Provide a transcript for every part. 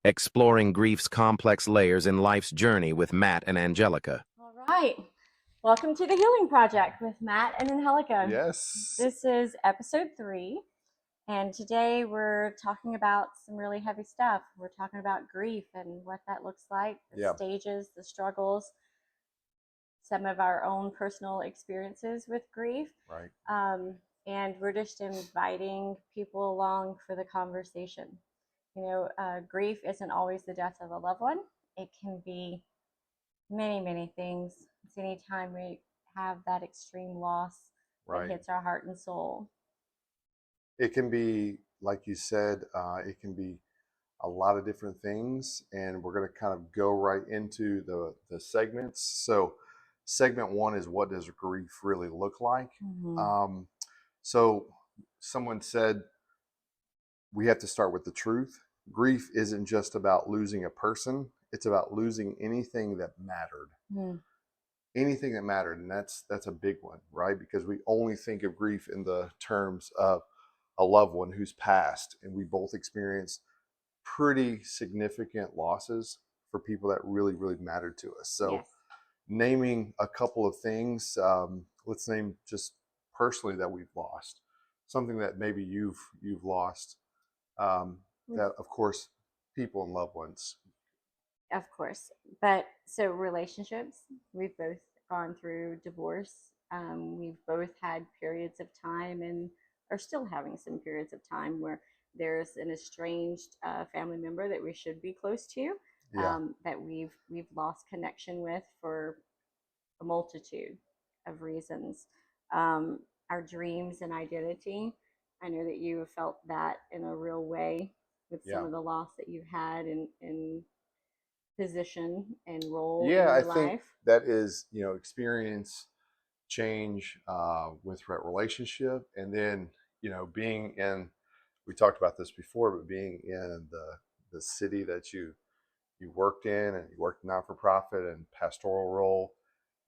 exploring grief's complex layers in life's journey with Matt and Angelica. All right. Welcome to the Healing Project with Matt and Angelica. Yes. This is episode 3, and today we're talking about some really heavy stuff. We're talking about grief and what that looks like, the Yeah. stages, the struggles, some of our own personal experiences with grief. Right. And we're just inviting people along for the conversation. Grief isn't always the death of a loved one, it can be many, many things. It's anytime we have that extreme loss that Right. hits our heart and soul. It can be, like you said, it can be a lot of different things, and we're going to kind of go right into the segments. So, segment one is, what does grief really look like? Mm-hmm. So, someone said we have to start with the truth. Grief isn't just about losing a person; it's about losing anything that mattered. Mm-hmm. Anything that mattered, and that's a big one, right? Because we only think of grief in the terms of a loved one who's passed, and we both experienced pretty significant losses for people that really mattered to us. So Yes. naming a couple of things, let's name just personally that we've lost something that maybe you've lost, that of course people and loved ones. Of course. But so relationships, we've both gone through divorce. We've both had periods of time and are still having some periods of time where there's an estranged family member that we should be close to, Yeah. that we've lost connection with for a multitude of reasons. Our dreams and identity. I know that you have felt that in a real way with some Yeah. of the loss that you've had in position and role in Yeah, I your think life. that is, experience change with that relationship, and then being in. We talked about this before, but being in the city that you worked in, and you worked not for profit and pastoral role,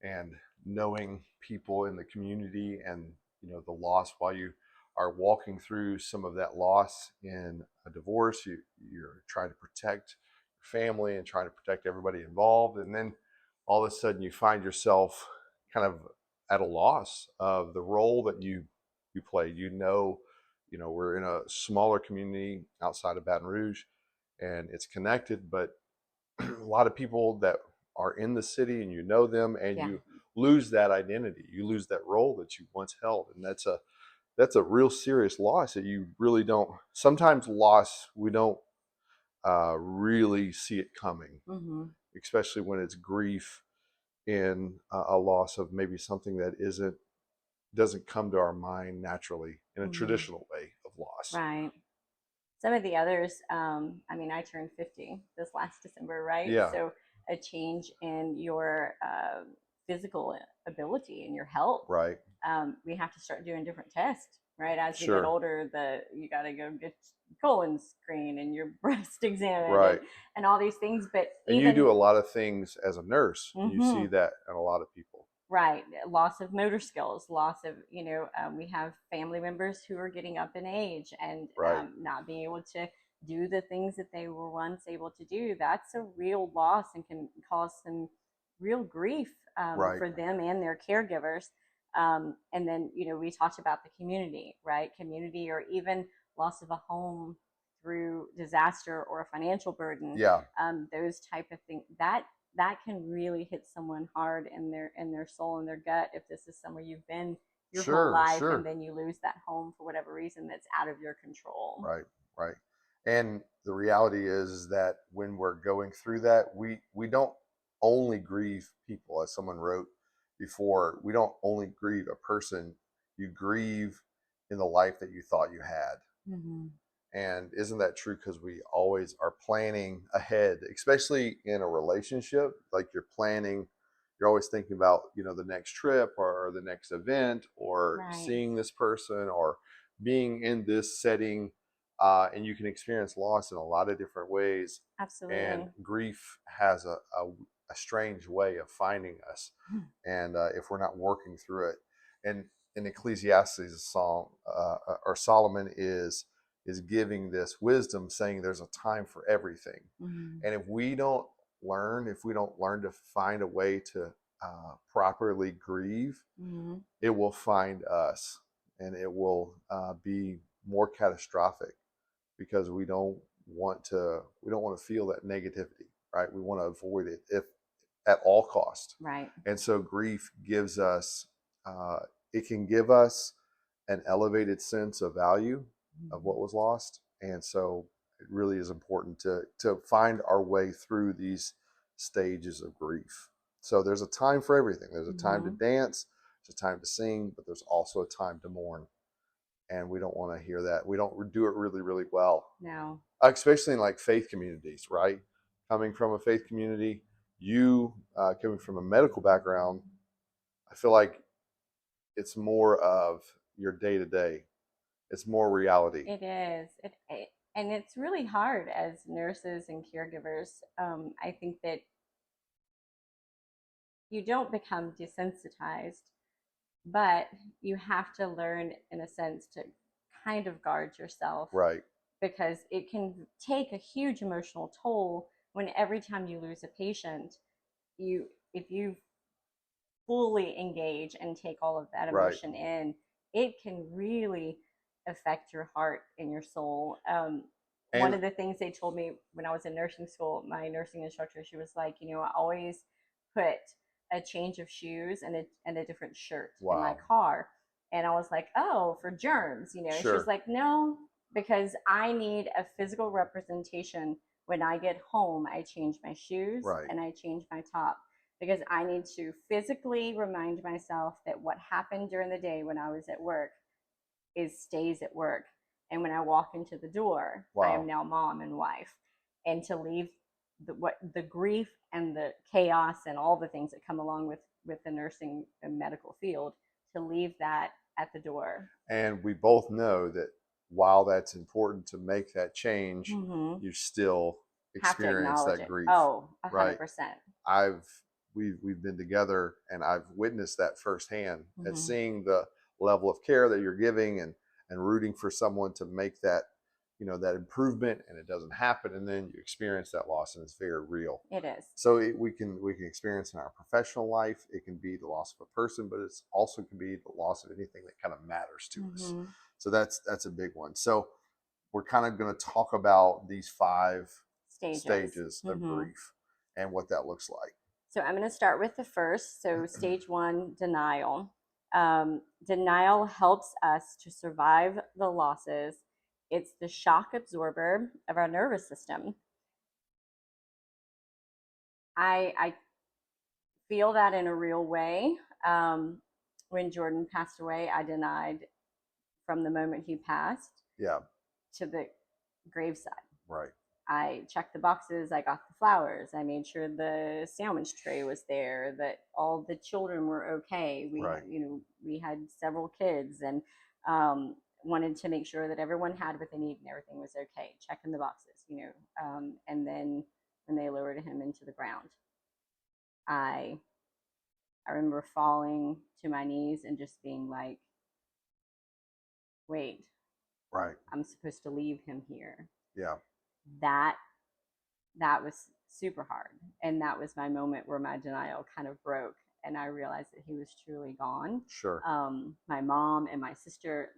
and knowing people in the community, and the loss while you are walking through some of that loss in a divorce. You're trying to protect your family and trying to protect everybody involved, and then all of a sudden you find yourself kind of at a loss of the role that you play. We're in a smaller community outside of Baton Rouge, and it's connected, but a lot of people that are in the city, and you know them, and Yeah. you lose that identity, you lose that role that you once held, and that's a real serious loss that you really don't. Sometimes loss, we don't really see it coming, Mm-hmm. especially when it's grief in a loss of maybe something that isn't doesn't come to our mind naturally in a Mm-hmm. traditional way of loss. Right. Some of the others, I turned 50 this last December, right? Yeah. So a change in your physical ability and your health. Right. We have to start doing different tests, right? As we get Sure. older, you got to go get colon screen and your breast examined, Right. and all these things. But And you even do a lot of things as a nurse, and you see mm-hmm. that in a lot of people. Right, loss of motor skills, loss of we have family members who are getting up in age and Right. not being able to do the things that they were once able to do. That's a real loss and can cause some real grief Right. for them and their caregivers. And then we talked about the community, right? Community, or even loss of a home through disaster or a financial burden. Yeah. Those type of things that can really hit someone hard in their soul and their gut if this is somewhere you've been your whole Sure. life, Sure. and then you lose that home for whatever reason that's out of your control. Right. Right. And the reality is that when we're going through that, we don't only grieve people, as someone wrote before. We don't only grieve a person. You grieve in the life that you thought you had. Mm-hmm. And isn't that true? Because we always are planning ahead, especially in a relationship. Like you're always thinking about, the next trip or the next event, or Right. seeing this person, or being in this setting. And you can experience loss in a lot of different ways. Absolutely. And grief has a strange way of finding us. And if we're not working through it. And in Ecclesiastes, a song, or Solomon is is giving this wisdom, saying there's a time for everything. And if we don't learn to find a way to properly grieve, it will find us, and it will be more catastrophic, because we don't want to feel that negativity, right? We want to avoid it if at all cost. Right. And so grief gives us it can give us an elevated sense of value of what was lost. And so it really is important to find our way through these stages of grief. So there's a time for everything. There's a time to dance, there's a time to sing, but there's also a time to mourn. And we don't want to hear that. We don't do it really, really well. No. Especially in like faith communities, right? Coming from a faith community, you coming from a medical background, I feel like it's more of your day to day. It's more reality. It is. And it's really hard as nurses and caregivers. I think that you don't become desensitized, but you have to learn, in a sense, to kind of guard yourself. Right. Because it can take a huge emotional toll when every time you lose a patient, if you fully engage and take all of that emotion in, it can really affect your heart and your soul. One of the things they told me when I was in nursing school, my nursing instructor, she was like, I always put a change of shoes and a different shirt in my car. And I was like, oh, for germs, Sure. She was like, no, because I need a physical representation. When I get home, I change my shoes and I change my top, because I need to physically remind myself that what happened during the day when I was at work stays at work. And when I walk into the door, I am now mom and wife. And to leave the grief and the chaos and all the things that come along with the nursing and medical field, to leave that at the door. And we both know that while that's important to make that change, you still experience that grief. Oh, 100%. Right? We've been together, and I've witnessed that firsthand, and seeing the level of care that you're giving, and rooting for someone to make that, that improvement, and it doesn't happen, and then you experience that loss, and it's very real. It is. So we can experience in our professional life. It can be the loss of a person, but it's also can be the loss of anything that kind of matters to us. So that's a big one. So we're kind of going to talk about these 5 stages of grief and what that looks like. So I'm going to start with the first. So stage 1, denial. Denial helps us to survive the losses. It's the shock absorber of our nervous system. I feel that in a real way. When Jordan passed away, I denied from the moment he passed to the graveside. Right. I checked the boxes, I got the flowers, I made sure the sandwich tray was there, that all the children were okay. We had several kids, and wanted to make sure that everyone had what they needed and everything was okay, checking the boxes, and then when they lowered him into the ground, I remember falling to my knees and just being like, wait, I'm supposed to leave him here. Yeah. That was super hard, and that was my moment where my denial kind of broke, and I realized that he was truly gone. Sure. My mom and my sister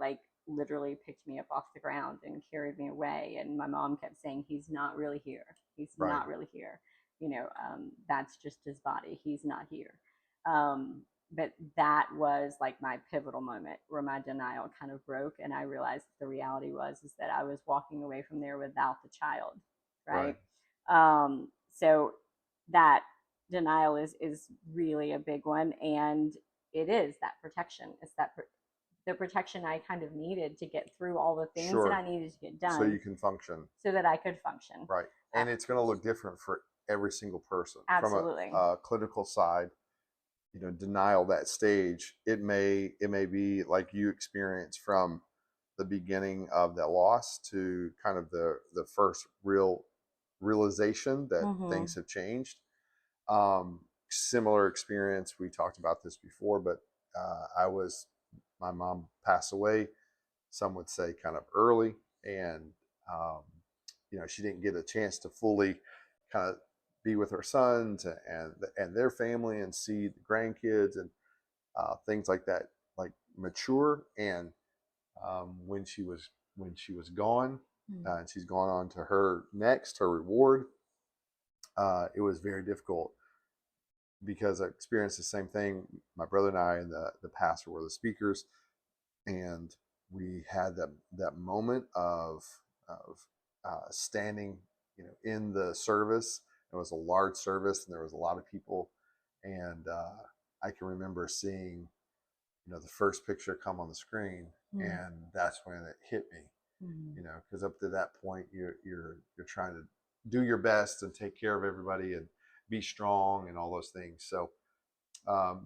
literally picked me up off the ground and carried me away, and my mom kept saying, he's not really here, he's not really here, that's just his body, he's not here. But that was like my pivotal moment where my denial kind of broke, and I realized the reality was that I was walking away from there without the child, right? So that denial is really a big one, and it is that protection. It's the protection I kind of needed to get through all the things that I needed to get done, so you can function, so that I could function. Right. And it's going to look different for every single person. Absolutely. From a clinical side, denial, that stage, it may be like you experience from the beginning of that loss to kind of the first realization that things have changed. Similar experience, we talked about this before, but my mom passed away, some would say kind of early, and um, she didn't get a chance to fully kind of be with her sons and their family and see the grandkids and things like that, like mature. And when she was gone, and she's gone on to her reward, it was very difficult because I experienced the same thing. My brother and I and the pastor were the speakers, and we had that moment of standing, in the service. It was a large service, and there was a lot of people, and I can remember seeing, the first picture come on the screen, and that's when it hit me. Because up to that point, you're trying to do your best and take care of everybody and be strong and all those things. So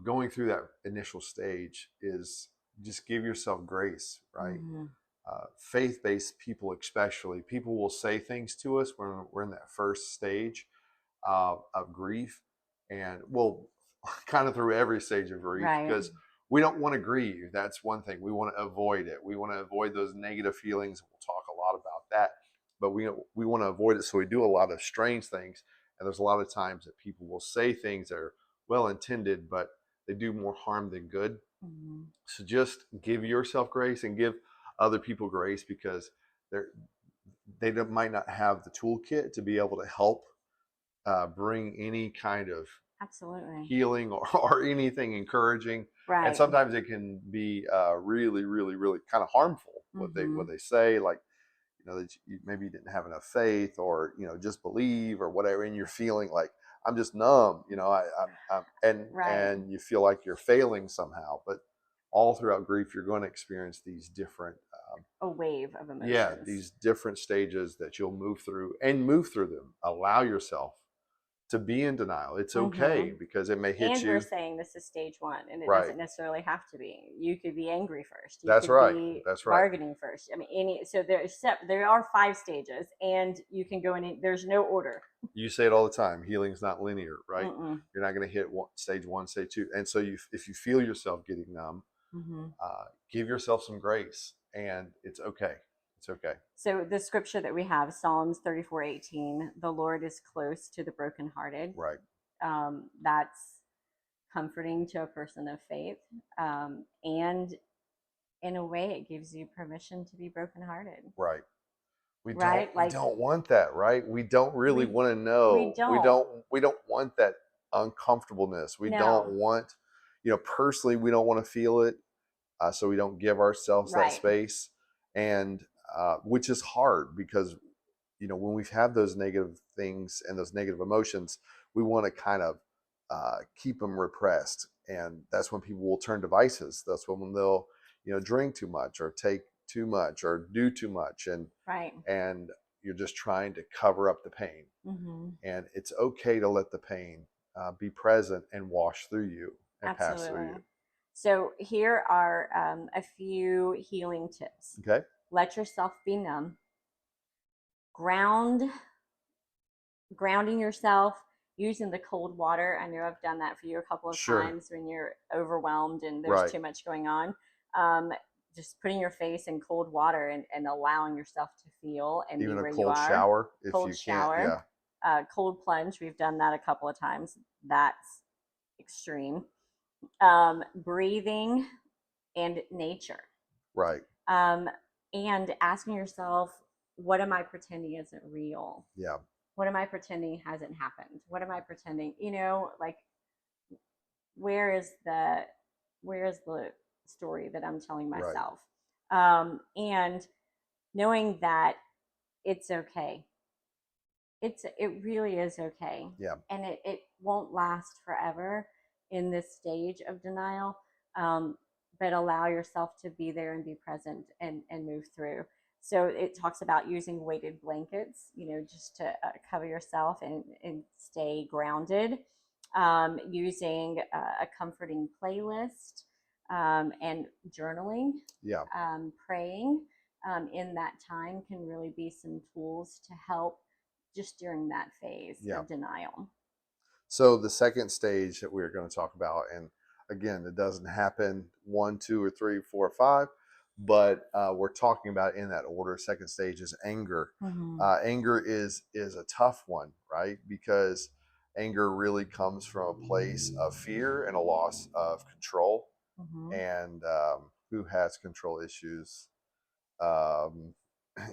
going through that initial stage is just give yourself grace, right? Faith-based people, especially, people will say things to us when we're in that first stage of grief, and well, kind of through every stage of grief, because we don't want to grieve. That's one thing. We want to avoid it. We want to avoid those negative feelings. We'll talk a lot about that, but we want to avoid it. So we do a lot of strange things, and there's a lot of times that people will say things that are well intended, but they do more harm than good. So just give yourself grace and give other people grace, because they might not have the toolkit to be able to help bring any kind of healing or anything encouraging. And sometimes it can be really, really, really kind of harmful what they say, like, that you maybe didn't have enough faith, or just believe or whatever, and you're feeling like, I'm just numb, and you feel like you're failing somehow. But all throughout grief, you're going to experience these different a wave of emotions. Yeah, these different stages that you'll move through them. Allow yourself to be in denial. It's okay, because it may hit and you. we're saying this is stage one, and it doesn't necessarily have to be. You could be angry first. You That's could right. be That's right. bargaining first. I mean, so there are 5 stages, and you can go in. There's no order. You say it all the time. Healing's not linear, right? You're not going to hit stage 1, stage 2, and so if you feel yourself getting numb, give yourself some grace, and it's okay. It's okay. So the scripture that we have, Psalms 34:18, the Lord is close to the brokenhearted. Right. That's comforting to a person of faith. And in a way, it gives you permission to be brokenhearted. Right. We don't want that, right? We don't really want to know. We don't want that uncomfortableness. We don't want, personally, we don't want to feel it. So we don't give ourselves that space. And which is hard, because when we've had those negative things and those negative emotions, we want to kind of keep them repressed, and that's when people will turn to vices. That's when they'll drink too much, or take too much, or do too much, and you're just trying to cover up the pain. And it's okay to let the pain be present and wash through you and pass through you. So here are a few healing tips. Okay. Let yourself be numb. Grounding yourself using the cold water. I know I've done that for you a couple of times when you're overwhelmed and there's too much going on. Just putting your face in cold water and allowing yourself to feel and even be where a you cold are. Shower if cold you shower. Can't. Cold plunge. We've done that a couple of times. That's extreme. Breathing and nature. Right. And asking yourself, what am I pretending isn't real? Yeah. What am I pretending hasn't happened? What am I pretending? Like, where is the story that I'm telling myself? And knowing that it's okay. It really is okay. Yeah. And it won't last forever in this stage of denial. But allow yourself to be there and be present and move through. So it talks about using weighted blankets, just to cover yourself and stay grounded. Using a comforting playlist, and journaling. Yeah. Praying in that time can really be some tools to help just during that phase of denial. So the second stage that we're going to talk about, and again, it doesn't happen 1, 2, or 3, 4, or 5, but we're talking about in that order. Second stage is anger. Mm-hmm. Anger is a tough one, right? Because anger really comes from a place of fear and a loss of control. Mm-hmm. And who has control issues? Um,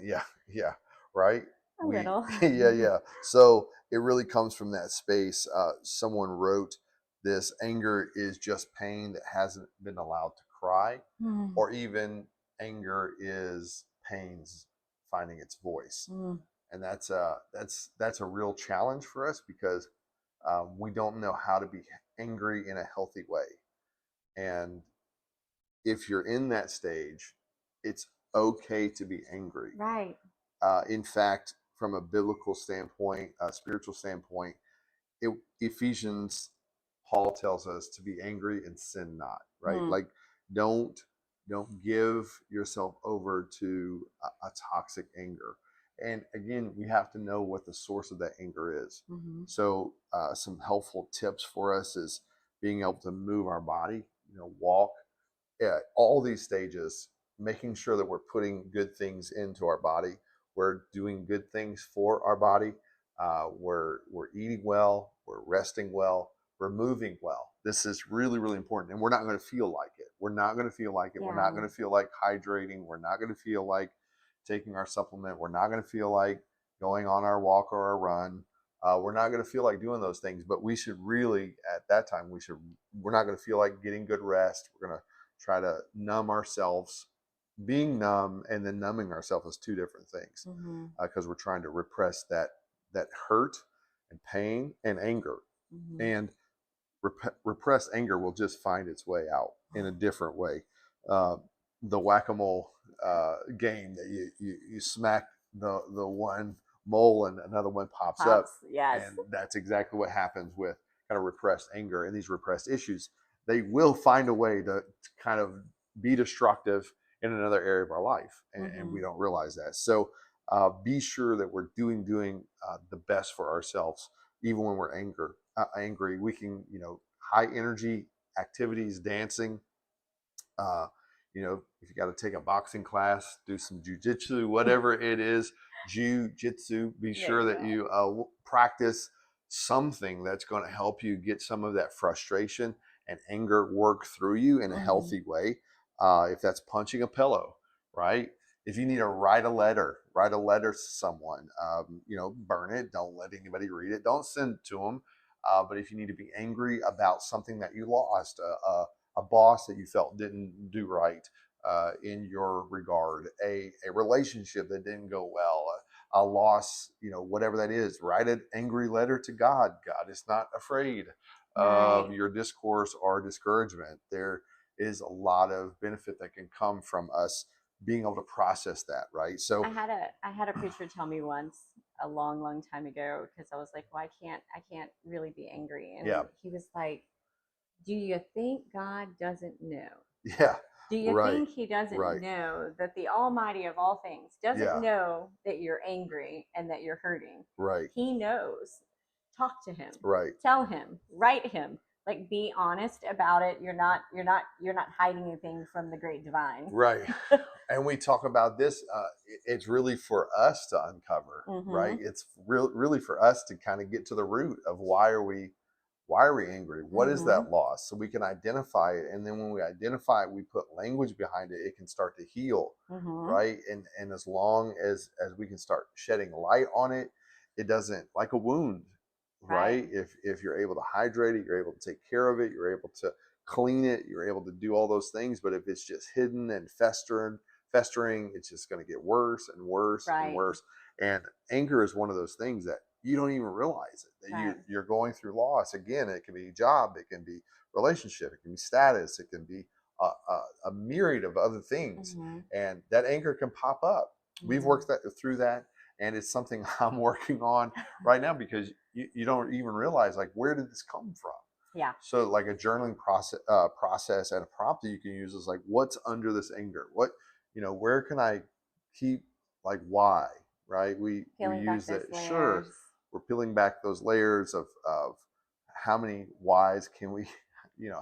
yeah, yeah, right. A We, little. yeah, yeah. So it really comes from that space. Someone wrote this: anger is just pain that hasn't been allowed to cry, Mm. or even anger is pain's finding its voice. Mm. And that's a real challenge for us because we don't know how to be angry in a healthy way. And if you're in that stage, it's okay to be angry. Right. In fact, from a biblical standpoint, a spiritual standpoint, Ephesians, Paul tells us to be angry and sin not. Right? Mm. Like, don't don't give yourself over to a toxic anger. And again, we have to know what the source of that anger is. Mm-hmm. So, some helpful tips for us is being able to move our body. Walk, all these stages, making sure that we're putting good things into our body. We're doing good things for our body. We're eating well. We're resting well. We're moving well. This is really, really important. And we're not going to feel like it. We're not going to feel like it. We're not Yeah. going to feel like hydrating. We're not going to feel like taking our supplement. We're not going to feel like going on our walk or our run. We're not going to feel like doing those things, but we should really, at that time, we're not going to feel like getting good rest. We're going to try to numb ourselves. Being numb and then numbing ourselves is two different things, Mm-hmm. because we're trying to repress that hurt and pain and anger. Mm-hmm. And repressed anger will just find its way out in a different way. Uh, the whack-a-mole game that you smack the one mole and another one pops up, Yes. and that's exactly what happens with kind of repressed anger and these repressed issues. They will find a way to kind of be destructive in another area of our life, and we don't realize that. So be sure that we're doing the best for ourselves, even when we're angry. We can, high energy activities, dancing. Uh, if you got to take a boxing class, do some jujitsu, whatever it is, jujitsu. Be There sure you that go. you practice something that's going to help you get some of that frustration and anger work through you in a Mm-hmm. healthy way. If that's punching a pillow, right? If you need to write a letter to someone. Burn it. Don't let anybody read it. Don't send it to them. But if you need to be angry about something that you lost, a boss that you felt didn't do right in your regard, a relationship that didn't go well, a loss, whatever that is, write an angry letter to God. God is not afraid of Right. your discourse or discouragement. There is a lot of benefit that can come from us being able to process that, right? So, I had a preacher tell me once a long time ago, because I was like, well, I can't really be angry, and yeah, he was like, do you think God doesn't know? yeah, Do you right, think he doesn't right, know that the Almighty of all things doesn't yeah, know that you're angry and that you're hurting? right, He knows. Talk to him. right. Tell him. Write him. Like, be honest about it. You're not hiding anything from the great divine. Right. And we talk about this. It's really for us to uncover, right? Mm-hmm. It's really for us to kind of get to the root of why are we angry? What is Mm-hmm. that loss? So we can identify it, and then when we identify it, we put language behind it. It can start to heal, Mm-hmm. right? And as long as we can start shedding light on it, it doesn't, like a wound, Right. right? If you're able to hydrate it, you're able to take care of it, you're able to clean it, you're able to do all those things. But if it's just hidden and festering, it's just going to get worse and worse and Right. worse. And anger is one of those things that you don't even realize it, that Right. you're going through loss. Again, it can be job, it can be relationship, it can be status, it can be a myriad of other things. Mm-hmm. And that anger can pop up. We've Mm-hmm. worked through that, and it's something I'm working on right now, because you don't even realize, like, where did this come from. Yeah. So, like, a journaling process and a prompt that you can use is like, what's under this anger? Where can I keep, like, why, right? We Peeling back use those that. Sure, layers. we're peeling back those layers of how many whys can we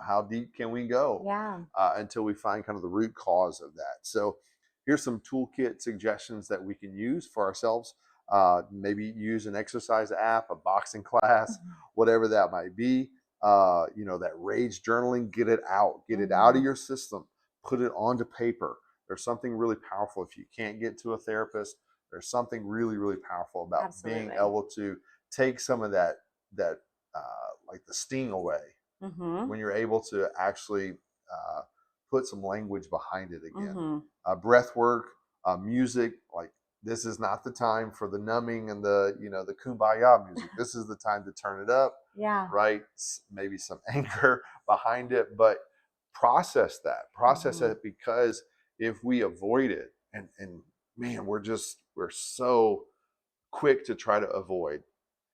how deep can we go Yeah. until we find kind of the root cause of that. So here's some toolkit suggestions that we can use for ourselves. Maybe use an exercise app, a boxing class, whatever that might be. That rage journaling, get it out of your system, put it onto paper. There's something really powerful. If you can't get to a therapist, there's something really, really powerful about being Absolutely. able to take some of that like the sting away when you're able to actually put some language behind it again. Breath work, music, like this is not the time for the numbing and the kumbaya music. This is the time to turn it up. Yeah. Right? Maybe some anger behind it, but process it, because if we avoid it, and man, we're so quick to try to avoid.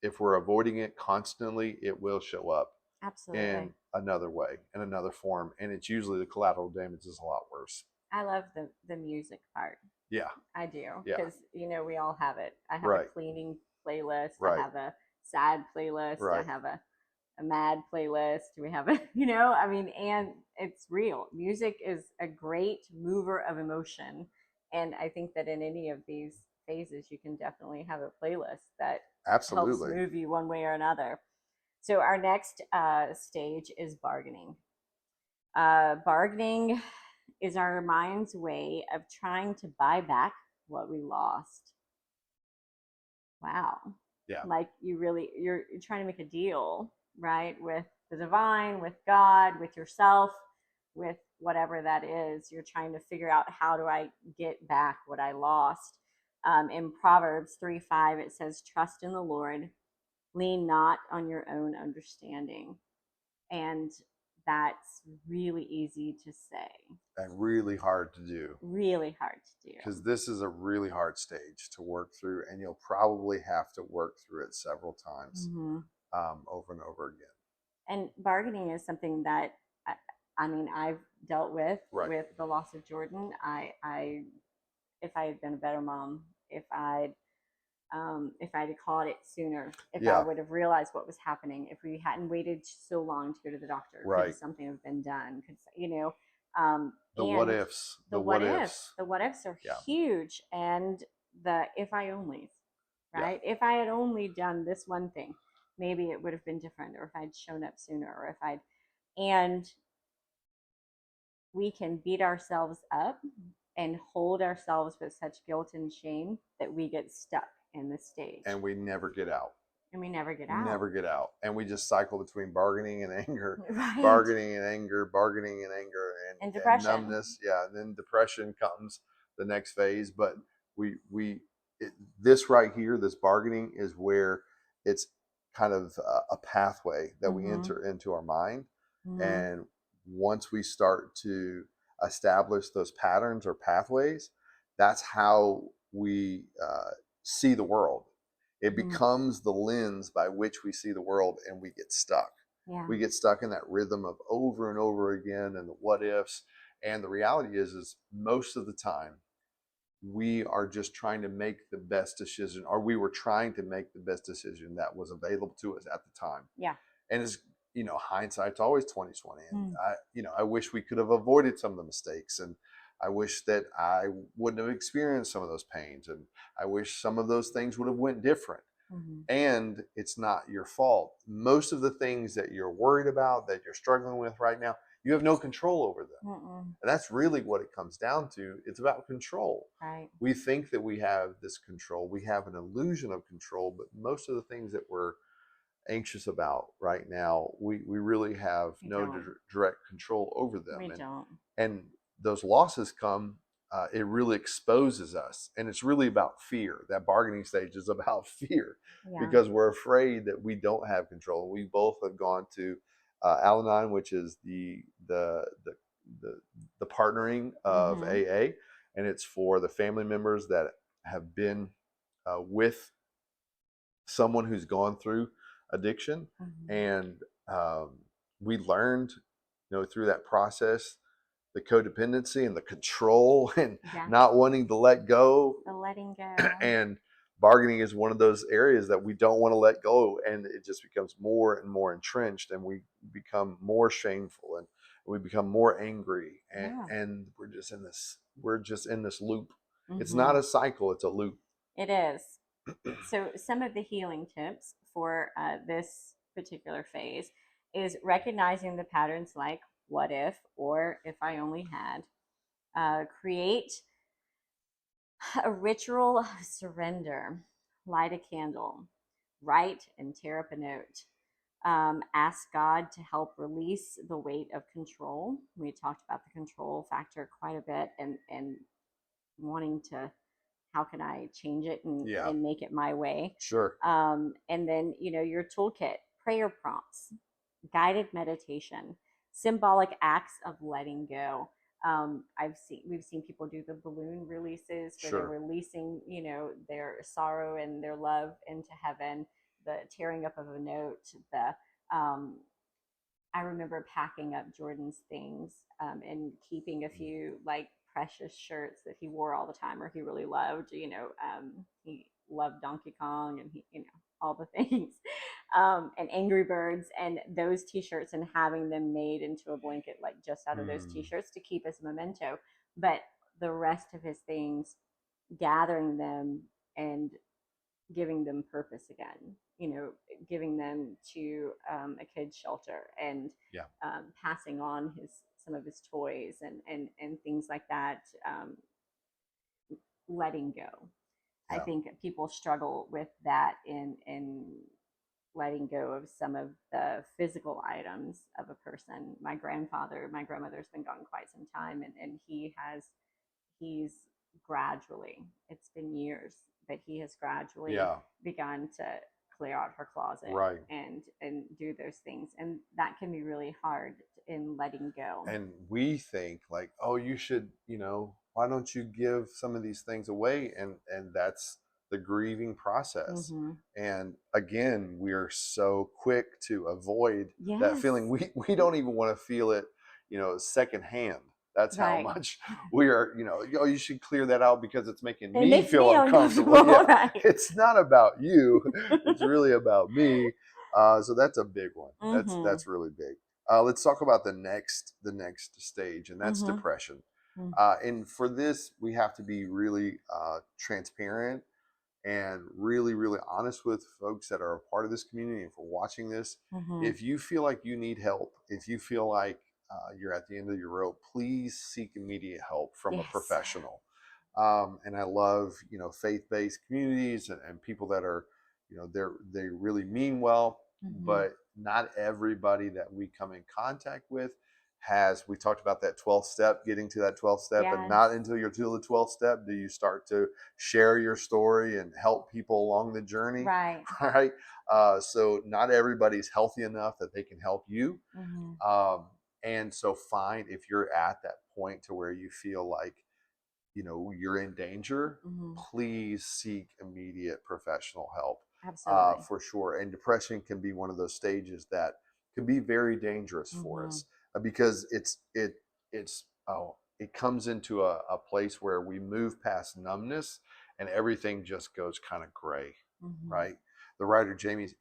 If we're avoiding it constantly, it will show up Absolutely. in another way, in another form, and it's usually the collateral damage is a lot worse. I love the music part. Yeah. I do. Yeah. Because, we all have it. I have Right. a cleaning playlist. Right. I have a sad playlist. Right. I have a mad playlist. We have and it's real. Music is a great mover of emotion. And I think that in any of these phases, you can definitely have a playlist that helps move you one way or another. So our next stage is bargaining. Bargaining is our mind's way of trying to buy back what we lost. Wow. Yeah. Like you're trying to make a deal, right? With the divine, with God, with yourself, with whatever that is. You're trying to figure out, how do I get back what I lost? In Proverbs 3:5, it says, trust in the Lord, lean not on your own understanding. And that's really easy to say. And really hard to do. Really hard to do. Because this is a really hard stage to work through, and you'll probably have to work through it several times over and over again. And bargaining is something that, I've dealt with the loss of Jordan. If I had been a better mom, if I'd caught it sooner, if I would have realized what was happening, if we hadn't waited so long to go to the doctor, could something have been done? The what ifs. The what ifs are huge, and the if I onlys, right? If I had only done this one thing, maybe it would have been different, or if I'd shown up sooner, or and we can beat ourselves up and hold ourselves with such guilt and shame that we get stuck in this stage. And we never get out. And we never get out. Never get out. And we just cycle between bargaining and anger, right. bargaining and anger, and depression. And numbness. Yeah. And then depression comes the next phase. But this right here, this bargaining, is where it's kind of a pathway that we enter into our mind. And once we start to establish those patterns or pathways, that's how we see the world. It becomes the lens by which we see the world, and we get stuck. Yeah. We get stuck in that rhythm of over and over again, and the what ifs. And the reality is most of the time we are just trying to make the best decision, or we were trying to make the best decision that was available to us at the time. Yeah. And it's, hindsight's always 20/20. And I wish we could have avoided some of the mistakes, and I wish that I wouldn't have experienced some of those pains, and I wish some of those things would have went different. And it's not your fault. Most of the things that you're worried about, that you're struggling with right now, you have no control over them. And that's really what it comes down to. It's about control. Right. We think that we have this control. We have an illusion of control, but most of the things that we're anxious about right now, we really have direct control over them. We don't. And those losses come, it really exposes us. And it's really about fear. That bargaining stage is about fear, because we're afraid that we don't have control. We both have gone to Al-Anon, which is the partnering of AA, and it's for the family members that have been with someone who's gone through addiction. And we learned, through that process, the codependency and the control and not wanting to let go, the letting go, and bargaining is one of those areas that we don't want to let go, and it just becomes more and more entrenched, and we become more shameful, and we become more angry, Yeah. and we're just in this loop. It's Mm-hmm. not a cycle, it's a loop. It is. So, some of the healing tips for this particular phase is recognizing the patterns like what if or if I only had. Create a ritual of surrender, light a candle, write and tear up a note. Ask God to help release the weight of control. We talked about the control factor quite a bit, and wanting to, how can I change it Yeah, and make it my way? sure. And then, your toolkit, prayer prompts, guided meditation, symbolic acts of letting go. We've seen people do the balloon releases where they're Sure. releasing, their sorrow and their love into heaven, the tearing up of a note, um, I remember packing up Jordan's things, and keeping a few like precious shirts that he wore all the time or he really loved. He loved Donkey Kong and all the things, and Angry Birds and those T-shirts, and having them made into a blanket like just out of those Mm, T-shirts to keep as a memento. But the rest of his things, gathering them and giving them purpose again, giving them to a kid's shelter, and yeah. passing on some of his toys and things like that. Letting go, I Yeah. think people struggle with that in letting go of some of the physical items of a person. My grandmother's been gone quite some time, and he's gradually, it's been years, but he has gradually Yeah. begun to clear out her closet Right. and do those things, and that can be really hard in letting go. And we think like, oh, you should, why don't you give some of these things away? And that's the grieving process. Mm-hmm. And again, we're so quick to avoid that Yes. feeling. We don't even want to feel it, secondhand. That's how Right. much we are, oh, you should clear that out because it's making It me makes me feel uncomfortable. uncomfortable. Yeah, Right. it's not about you. It's really about me. So that's a big one. Mm-hmm. That's really big. Let's talk about the next stage, and that's Mm-hmm. depression. Mm-hmm. And for this, we have to be really transparent and really, really honest with folks that are a part of this community. If we're watching this, Mm-hmm. if you feel like you need help, if you feel like you're at the end of your rope, please seek immediate help from a Yes. professional. And I love, faith-based communities and people that are, they really mean well, Mm-hmm. but not everybody that we come in contact with we talked about that 12th step, getting to that 12th step, and Yes. not until you're to the 12th step do you start to share your story and help people along the journey. Right. Right. So not everybody's healthy enough that they can help you. Mm-hmm. And so find, if you're at that point to where you feel like, you're in danger, Mm-hmm. please seek immediate professional help, Absolutely. for sure. And depression can be one of those stages that can be very dangerous for Mm-hmm. us, because it comes into a place where we move past numbness and everything just goes kind of gray, Mm-hmm. right? The writer Jamie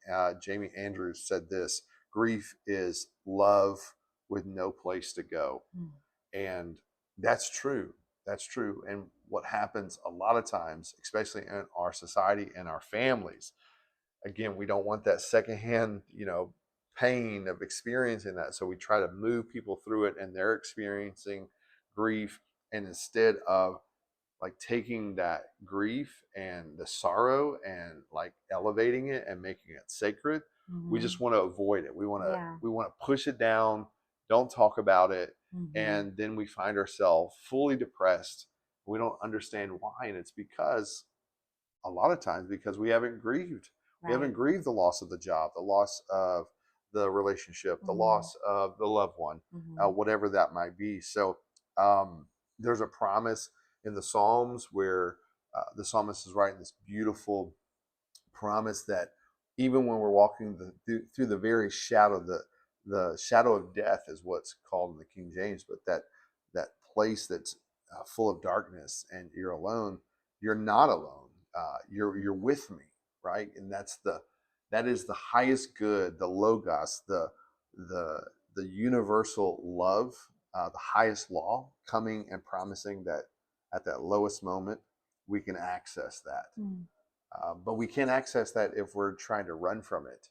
Andrews said this: grief is love with no place to go. Mm-hmm. And that's true. That's true. And what happens a lot of times, especially in our society and our families, again, we don't want that secondhand, pain of experiencing that. So we try to move people through it, and they're experiencing grief. And instead of like taking that grief and the sorrow and like elevating it and making it sacred, we Mm-hmm. just want to avoid it. Yeah. We want to push it down, don't talk about it, Mm-hmm. and then we find ourselves fully depressed. We don't understand why, and it's because a lot of times because we haven't grieved. We Right. haven't grieved the loss of the job, the loss of the relationship, the Mm-hmm. loss of the loved one, Mm-hmm. whatever that might be. So um, there's a promise in the Psalms where the psalmist is writing this beautiful promise that even when we're walking through the very shadow, the shadow of death is what's called in the King James, but that place that's full of darkness and you're alone, you're not alone. you're with me, right? And that is the highest good, the logos, the the universal love, the highest law, coming and promising that at that lowest moment we can access that. But we can't access that if we're trying to run from it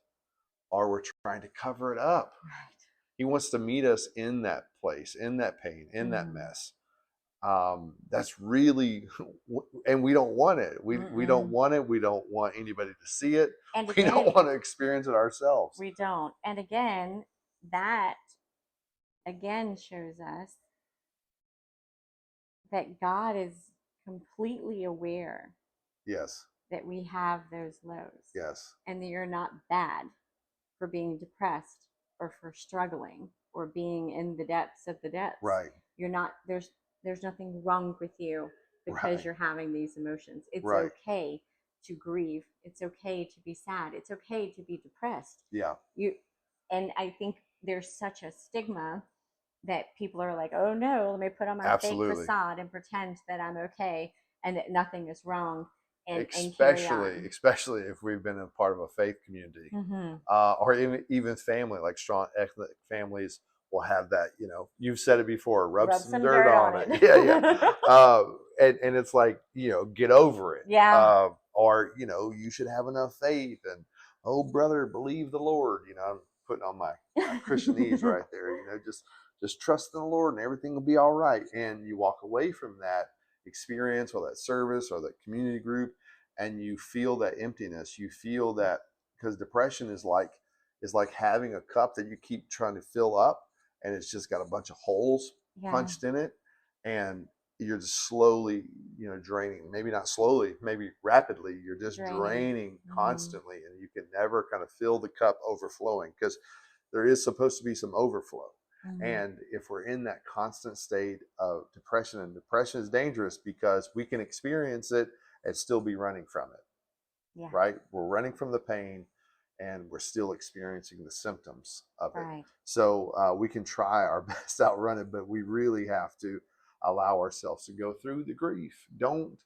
or we're trying to cover it up. Right. He wants to meet us in that place, in that pain, in that mess. That's really, and we don't want it. We don't want it. We don't want anybody to see it. And We again, don't want to experience it ourselves. we don't. And again, that again shows us that God is completely aware Yes. that we have those lows. Yes. And that you're not bad for being depressed or for struggling or being in the depths of the depths. Right. You're not, there's nothing wrong with you because Right. you're having these emotions. It's Right. okay to grieve. It's okay to be sad. It's okay to be depressed. Yeah. And I think there's such a stigma that people are like, oh no, let me put on my Absolutely. fake facade and pretend that I'm okay and that nothing is wrong. And Especially if we've been a part of a faith community, or even family, like strong ethnic families will have that. You know, you've said it before. Rub some dirt on it. Yeah. And it's like, get over it. Yeah. Or you should have enough faith, and oh brother, believe the Lord. I'm putting on my Christianese right there. Just trust in the Lord, and everything will be all right. And you walk away from that experience or that service or that community group, and you feel that emptiness. You feel that, because depression is like having a cup that you keep trying to fill up, and it's just got a bunch of holes punched in it, and you're just slowly draining. Maybe not slowly, maybe rapidly. You're just draining constantly, and you can never kind of fill the cup overflowing, because there is supposed to be some overflow. And if we're in that constant state of depression, and depression is dangerous because we can experience it and still be running from it. Yeah. Right? We're running from the pain and we're still experiencing the symptoms of it. So we can try our best to outrun it, but we really have to allow ourselves to go through the grief. Don't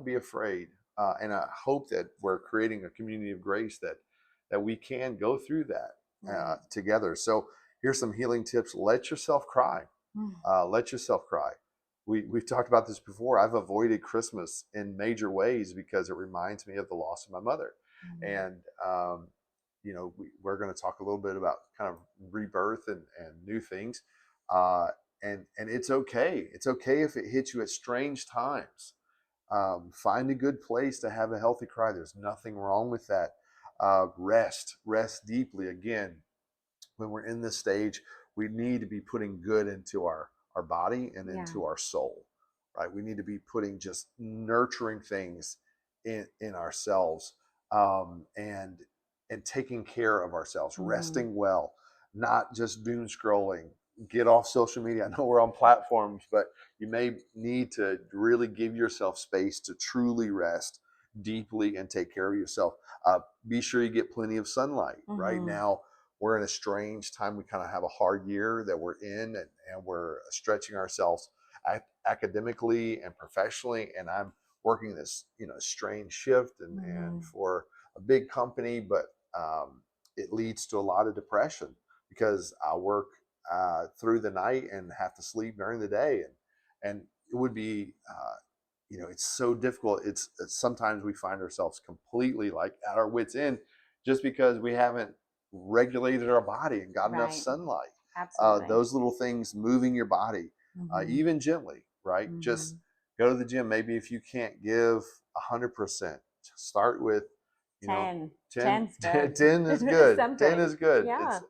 be afraid. And I hope that we're creating a community of grace that we can go through that together. So here's some healing tips. Let yourself cry. Let yourself cry. We've talked about this before. I've avoided Christmas in major ways because it reminds me of the loss of my mother. And, we're going to talk a little bit about kind of rebirth and new things. And it's okay. It's okay if it hits you at strange times. Find a good place to have a healthy cry. There's nothing wrong with that. Rest deeply. Again, when we're in this stage, we need to be putting good into our body and into our soul, right? We need to be putting just nurturing things in ourselves, and taking care of ourselves, resting well, not just doom scrolling. Get off social media. I know we're on platforms, but you may need to really give yourself space to truly rest deeply and take care of yourself. Be sure you get plenty of sunlight. Right now, we're in a strange time. We kind of have a hard year that we're in, and we're stretching ourselves academically and professionally. And I'm working this, strange shift and for a big company, but it leads to a lot of depression because I work through the night and have to sleep during the day. And it would be, it's so difficult. It's sometimes we find ourselves completely like at our wits' end just because we haven't regulated our body and got enough sunlight. Absolutely. Those little things, moving your body, even gently, right? Just go to the gym. Maybe if you can't give 100%, start with 10. 10 is good. 10 is good. 10 is good. Yeah.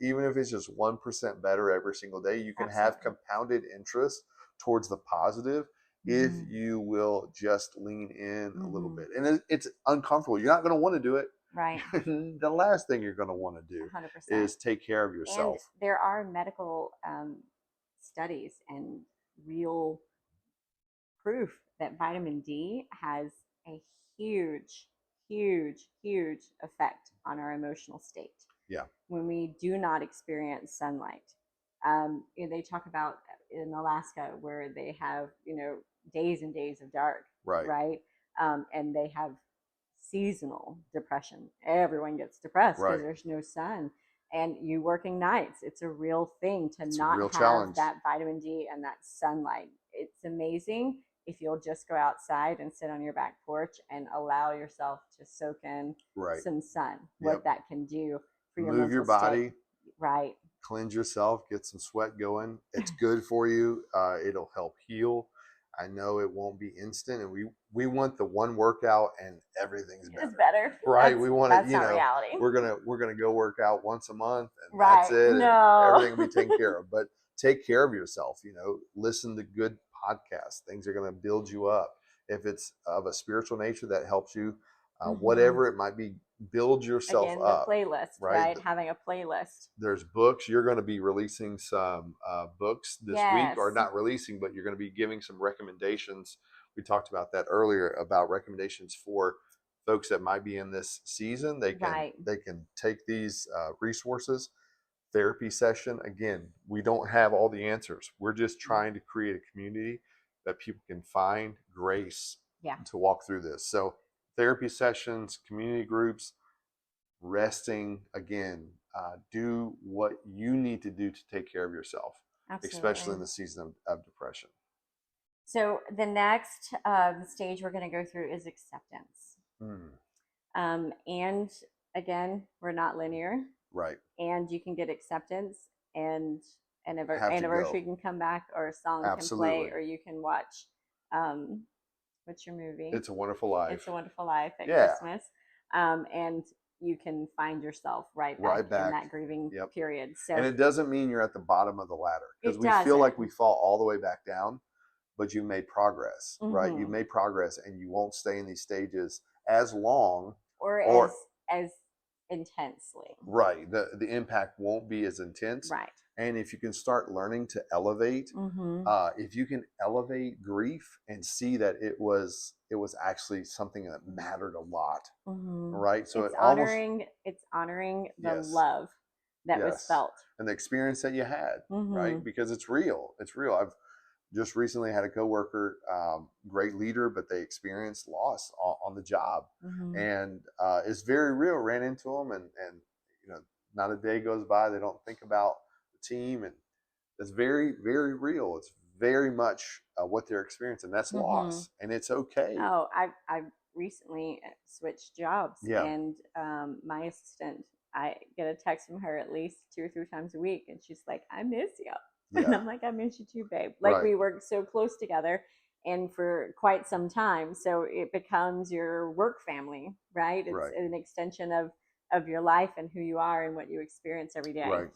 Even if it's just 1% better every single day, you can have compounded interest towards the positive if you will just lean in a little bit. And it's uncomfortable. You're not going to want to do it. Right. The last thing you're going to want to do 100%. is take care of yourself. And there are medical studies and real proof that vitamin D has a huge effect on our emotional state. Yeah. When we do not experience sunlight. They talk about in Alaska where they have, days and days of dark. Right. Right. and they have seasonal depression. Everyone gets depressed because Right. there's no sun. And you working nights, it's a real thing to It's a not real have challenge. that vitamin D and that sunlight. It's amazing if you'll just go outside and sit on your back porch and allow yourself to soak in Right. some sun, Yep. what that can do for your Move your mental state. body. Right. Cleanse yourself, get some sweat going. It's good for you. It'll help heal. I know it won't be instant, and we want the one workout and everything's better. It's better. Right? We want That's it. not reality. We're gonna go work out once a month, and Right. that's it. No. And everything will be taken care of. But take care of yourself. Listen to good podcasts. Things are gonna build you up. If it's of a spiritual nature that helps you, whatever it might be, build yourself Again, up. the playlist, right? Having a playlist. There's books. You're going to be releasing some books this week, or not releasing, but you're going to be giving some recommendations. We talked about that earlier, about recommendations for folks that might be in this season. They can take these resources. Therapy session. Again, we don't have all the answers. We're just trying to create a community that people can find grace to walk through this. So therapy sessions, community groups, resting, again, do what you need to do to take care of yourself. Absolutely. Especially in the season of depression. So the next stage we're going to go through is acceptance. And again, we're not linear. Right. And you can get acceptance, and an anniversary can come back, or a song can play, or you can watch, what's your movie? It's a Wonderful Life. It's a Wonderful Life at Christmas. And you can find yourself right back in that grieving period. So, and it doesn't mean you're at the bottom of the ladder, because we feel like we fall all the way back down, but you made progress, right? You've made progress, and you won't stay in these stages as long or as intensely. Right. The impact won't be as intense. Right. And if you can start learning to elevate, if you can elevate grief and see that it was actually something that mattered a lot, right? So it's honoring the love that was felt, and the experience that you had, right? Because it's real. It's real. I've just recently had a coworker, great leader, but they experienced loss on the job, and it's very real. Ran into them, and not a day goes by they don't think about the team, and it's very, very real. It's very much what they're experiencing. That's loss, and it's okay. Oh, I've recently switched jobs, and my assistant, I get a text from her at least 2 or 3 times a week, and she's like, "I miss you." And I'm like, "I miss you too, babe." Like, we work so close together, and for quite some time, so it becomes your work family, right? It's an extension of your life and who you are and what you experience every day. Right.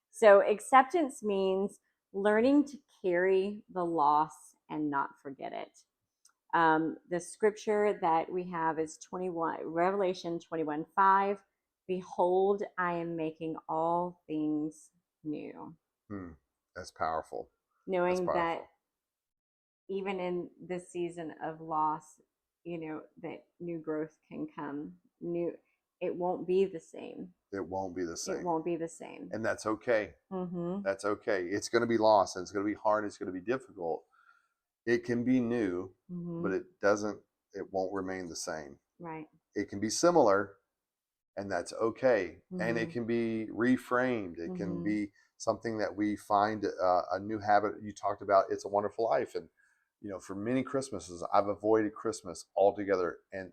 So acceptance means learning to carry the loss and not forget it. The scripture that we have is Revelation 21:5. Behold, I am making all things new. That's powerful. Knowing that even in this season of loss, that new growth can come. It won't be the same. It won't be the same. It won't be the same. And that's okay. That's okay. It's going to be lost, and it's going to be hard. It's going to be difficult. It can be new, but it won't remain the same. Right. It can be similar, and that's okay. And it can be reframed. It can be something that we find a new habit. You talked about It's a Wonderful Life. And, for many Christmases, I've avoided Christmas altogether. And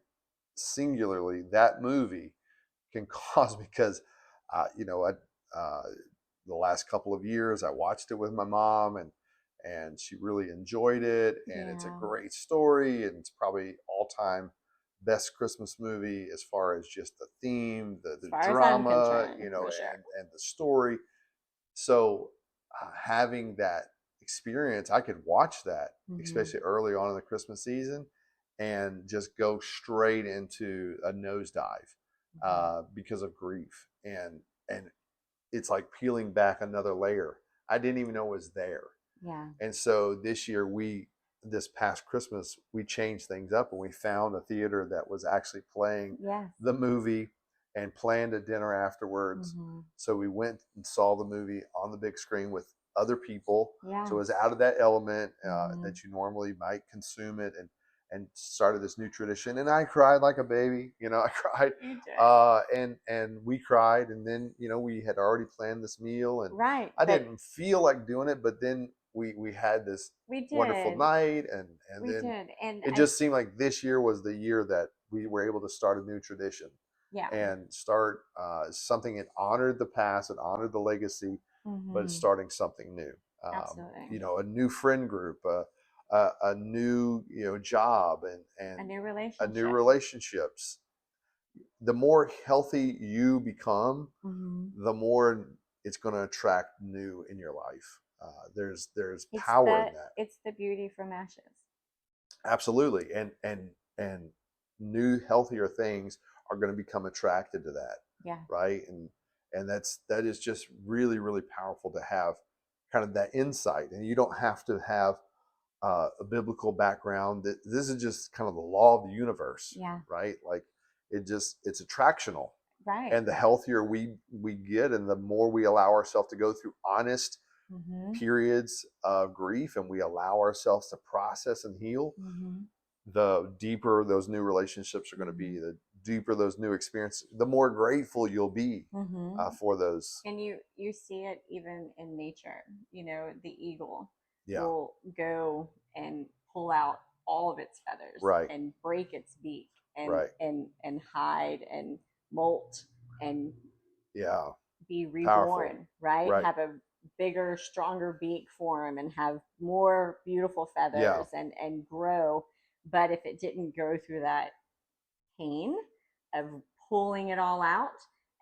singularly, that movie can cause, because, the last couple of years, I watched it with my mom, and she really enjoyed it. And it's a great story. And it's probably all-time best Christmas movie as far as just the theme, the drama, and the story. So having that experience, I could watch that, especially early on in the Christmas season, and just go straight into a nosedive because of grief. And it's like peeling back another layer I didn't even know was there. Yeah. And so this past Christmas, we changed things up, and we found a theater that was actually playing the movie and planned a dinner afterwards. So we went and saw the movie on the big screen with other people. So it was out of that element that you normally might consume it. and started this new tradition. And I cried like a baby, I cried, You did. and we cried, and then we had already planned this meal, and Right. I But didn't feel like doing it, but then we had this we wonderful did. night, and We then did. And it just seemed like this year was the year that we were able to start a new tradition yeah. and start something that honored the past and honored the legacy, but Hmm. starting something new. Absolutely. A new friend group, a new job, A and new a new relationship. relationships. The more healthy you become, Hmm. the more it's going to attract new in your life. There's It's power the in that. it's the beauty from ashes. Absolutely. And new healthier things are going to become attracted to that, Yeah. right? And that is just really, really powerful to have kind of that insight. And you don't have to have a biblical background. That this is just kind of the law of the universe, Yeah. right? Like it's attractional. Right. And the healthier we get, and the more we allow ourselves to go through honest Hmm. periods of grief, and we allow ourselves to process and heal, Hmm. the deeper those new relationships are going to be, the deeper those new experiences, the more grateful you'll be Hmm. for those. And you see it even in nature. The eagle Yeah, will go and pull out all of its feathers right, and break its beak and right, and hide and molt and yeah, be powerful, reborn, right? right, Have a bigger, stronger beak form and have more beautiful yeah, feathers and grow. But if it didn't go through that pain of pulling it all out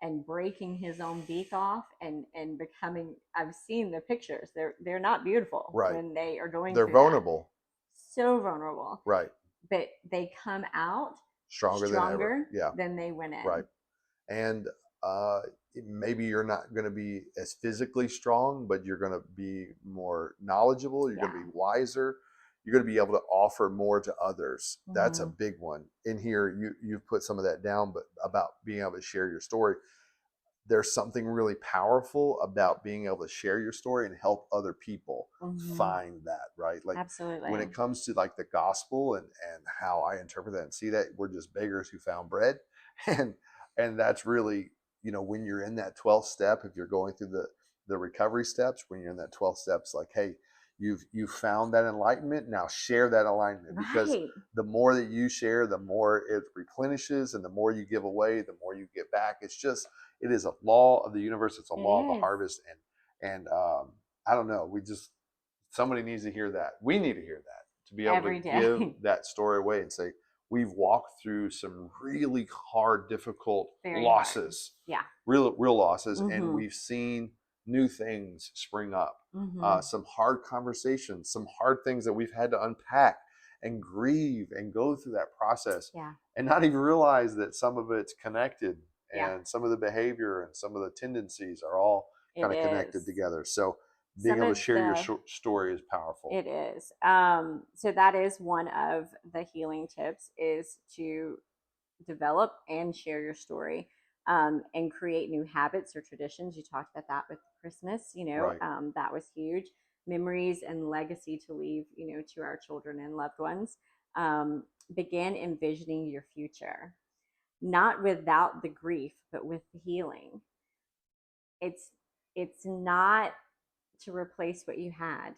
and breaking his own beak off and becoming, I've seen the pictures. They're not beautiful right. when they are going They're through that. vulnerable, So vulnerable. right, But they come out stronger than ever. stronger Yeah, than they went right. in. And uh, maybe you're not going to be as physically strong, but you're going to be more knowledgeable. You're going to Yeah. be wiser. You're going to be able to offer more to others. That's a Hmm. big one. In here, you've put some of that down, but about being able to share your story. There's something really powerful about being able to share your story and help other people Hmm. find that, right? Like when Absolutely. it comes to like the gospel and how I interpret that and see that, we're just beggars who found bread. and and that's really, when you're in that 12th step, if you're going through the recovery steps, when you're in that 12th steps, like, hey, you've found that enlightenment, now share that enlightenment, because Right. the more that you share, the more it replenishes, and the more you give away, the more you get back. It is a law of the universe. It's a It law of the is. harvest. And I don't know. Somebody needs to hear that. We need to hear that, to be able to Every give day. that story away and say, we've walked through some really hard, difficult Very hard. losses, Yeah. real losses, and Hmm. we've seen new things spring up. Hmm. Some hard conversations, some hard things that we've had to unpack and grieve and go through that process, Yeah. and not even realize that some of it's connected, Yeah. and some of the behavior and some of the tendencies are all It kind of connected is. together. So being Some able to of share your the story is powerful. It is. So that is one of the healing tips is to develop and share your story, and create new habits or traditions. You talked about that with Christmas, Right. that was huge. Memories and legacy to leave, to our children and loved ones. Begin envisioning your future, not without the grief, but with the healing. It's it's not to replace what you had,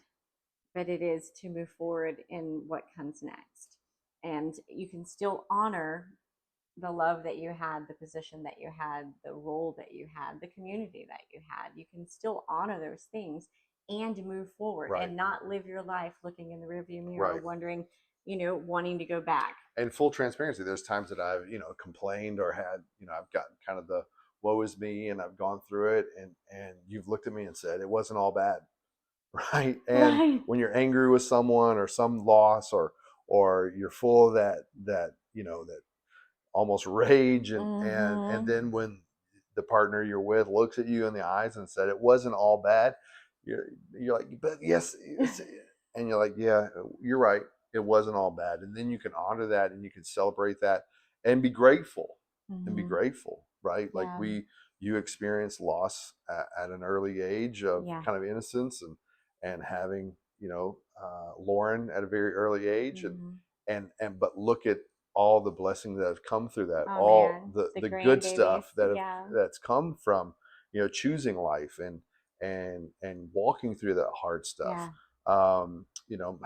but it is to move forward in what comes next. And you can still honor the love that you had, the position that you had, the role that you had, the community that you had. You can still honor those things and move forward Right. and not live your life looking in the rearview mirror, Right. wondering, wanting to go back. And full transparency, there's times that I've, complained or had, I've gotten kind of the woe is me, and I've gone through it, and you've looked at me and said it wasn't all bad. Right. And Right. when you're angry with someone or some loss, or you're full of that almost rage, and Mm-hmm. then when the partner you're with looks at you in the eyes and said it wasn't all bad, you're like, but yes, and you're like, yeah, you're right, it wasn't all bad. And then you can honor that, and you can celebrate that, and be grateful, Mm-hmm. right? Like Yeah. you experienced loss at an early age of Yeah. kind of innocence, and having Lauren at a very early age, Mm-hmm. but look at all the blessings that have come through that, Oh all man, the the good grandbabies. stuff Yeah. that's come from, choosing life and walking through that hard stuff. Yeah.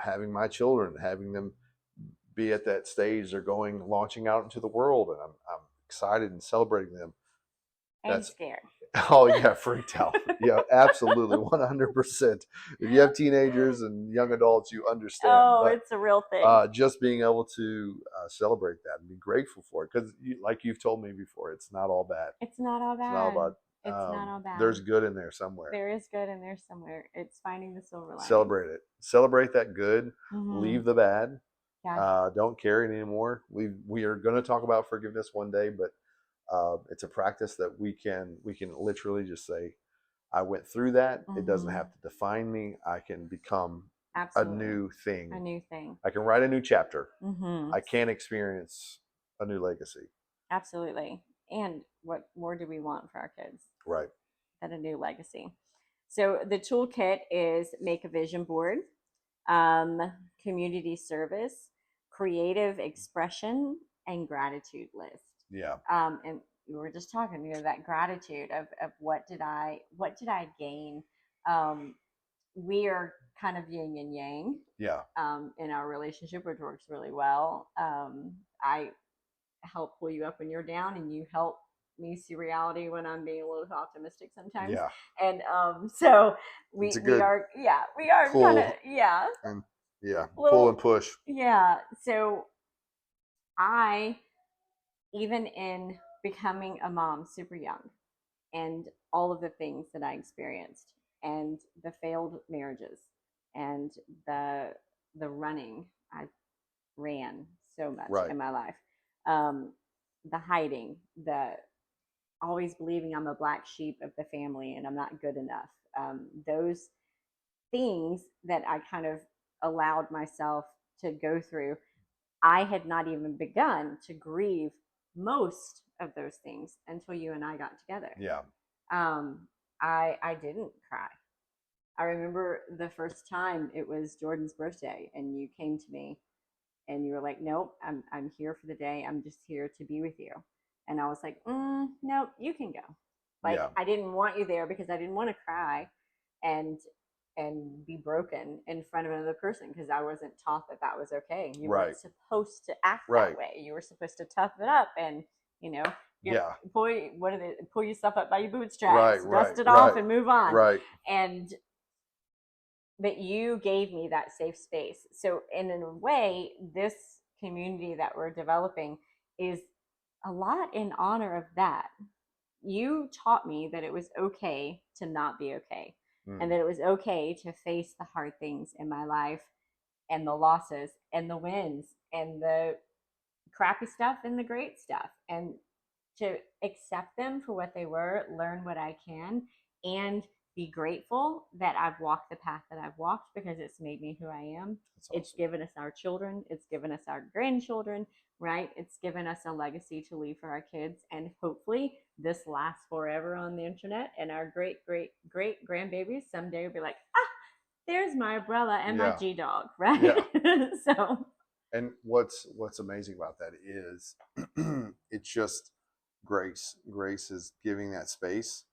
Having my children, having them be at that stage, they're launching out into the world, and I'm excited and celebrating them. And That's scared. Oh yeah, freaked out. Yeah, absolutely, 100%. If you have teenagers and young adults, you understand. Oh, But it's a real thing. just being able to celebrate that and be grateful for it, because like you've told me before, it's not all bad. It's not all It's not all bad. bad. It's not all There's bad. good in there somewhere. There is good in there somewhere. It's finding the silver lining. Celebrate it. Celebrate that good. Mm-hmm. Leave the bad. Yeah. Don't carry it anymore. We are going to talk about forgiveness one day, but it's a practice that we can literally just say, I went through that. It doesn't Mm-hmm. have to define me. I can become Absolutely. a new thing. A new thing. I can write a new chapter. Mm-hmm. I can experience a new legacy. Absolutely. And what more do we want for our kids Right. than a new legacy? So the toolkit is make a vision board, community service, creative expression, and gratitude list. Yeah. And we were just talking, that gratitude of what did I gain. We are kind of yin and yang. Yeah. In our relationship, which works really well. I help pull you up when you're down, and you help me see reality when I'm being a little optimistic sometimes. Yeah. And so we are pull kind of and yeah, little, pull and push. Yeah. So I, even in becoming a mom super young, and all of the things that I experienced, and the failed marriages, and the running I ran so much Right. in my life, um, the hiding, the always believing I'm a black sheep of the family and I'm not good enough. Those things that I kind of allowed myself to go through, I had not even begun to grieve most of those things until you and I got together. Yeah. I didn't cry. I remember the first time it was Jordan's birthday, and you came to me and you were like, "Nope, I'm here for the day. I'm just here to be with you." And I was like, "Nope, you can go." Like, Yeah. I didn't want you there because I didn't want to cry and be broken in front of another person, because I wasn't taught that that was okay. You Right. weren't supposed to act Right. that way. You were supposed to tough it up and Yeah. pull yourself up by your bootstraps, Right. dust it off, and move on. Right. And but you gave me that safe space. So in a way, this community that we're developing is a lot in honor of that. You taught me that it was okay to not be okay, and that it was okay to face the hard things in my life, and the losses and the wins and the crappy stuff and the great stuff, and to accept them for what they were, learn what I can, and be grateful that I've walked the path that I've walked, because it's made me who I am. That's awesome. It's given us our children, it's given us our grandchildren, right? It's given us a legacy to leave for our kids, and hopefully this lasts forever on the internet, and our great grandbabies someday will be like, there's my umbrella and my G dog, right? Yeah. So. And what's amazing about that is it's just grace. Grace is giving that space,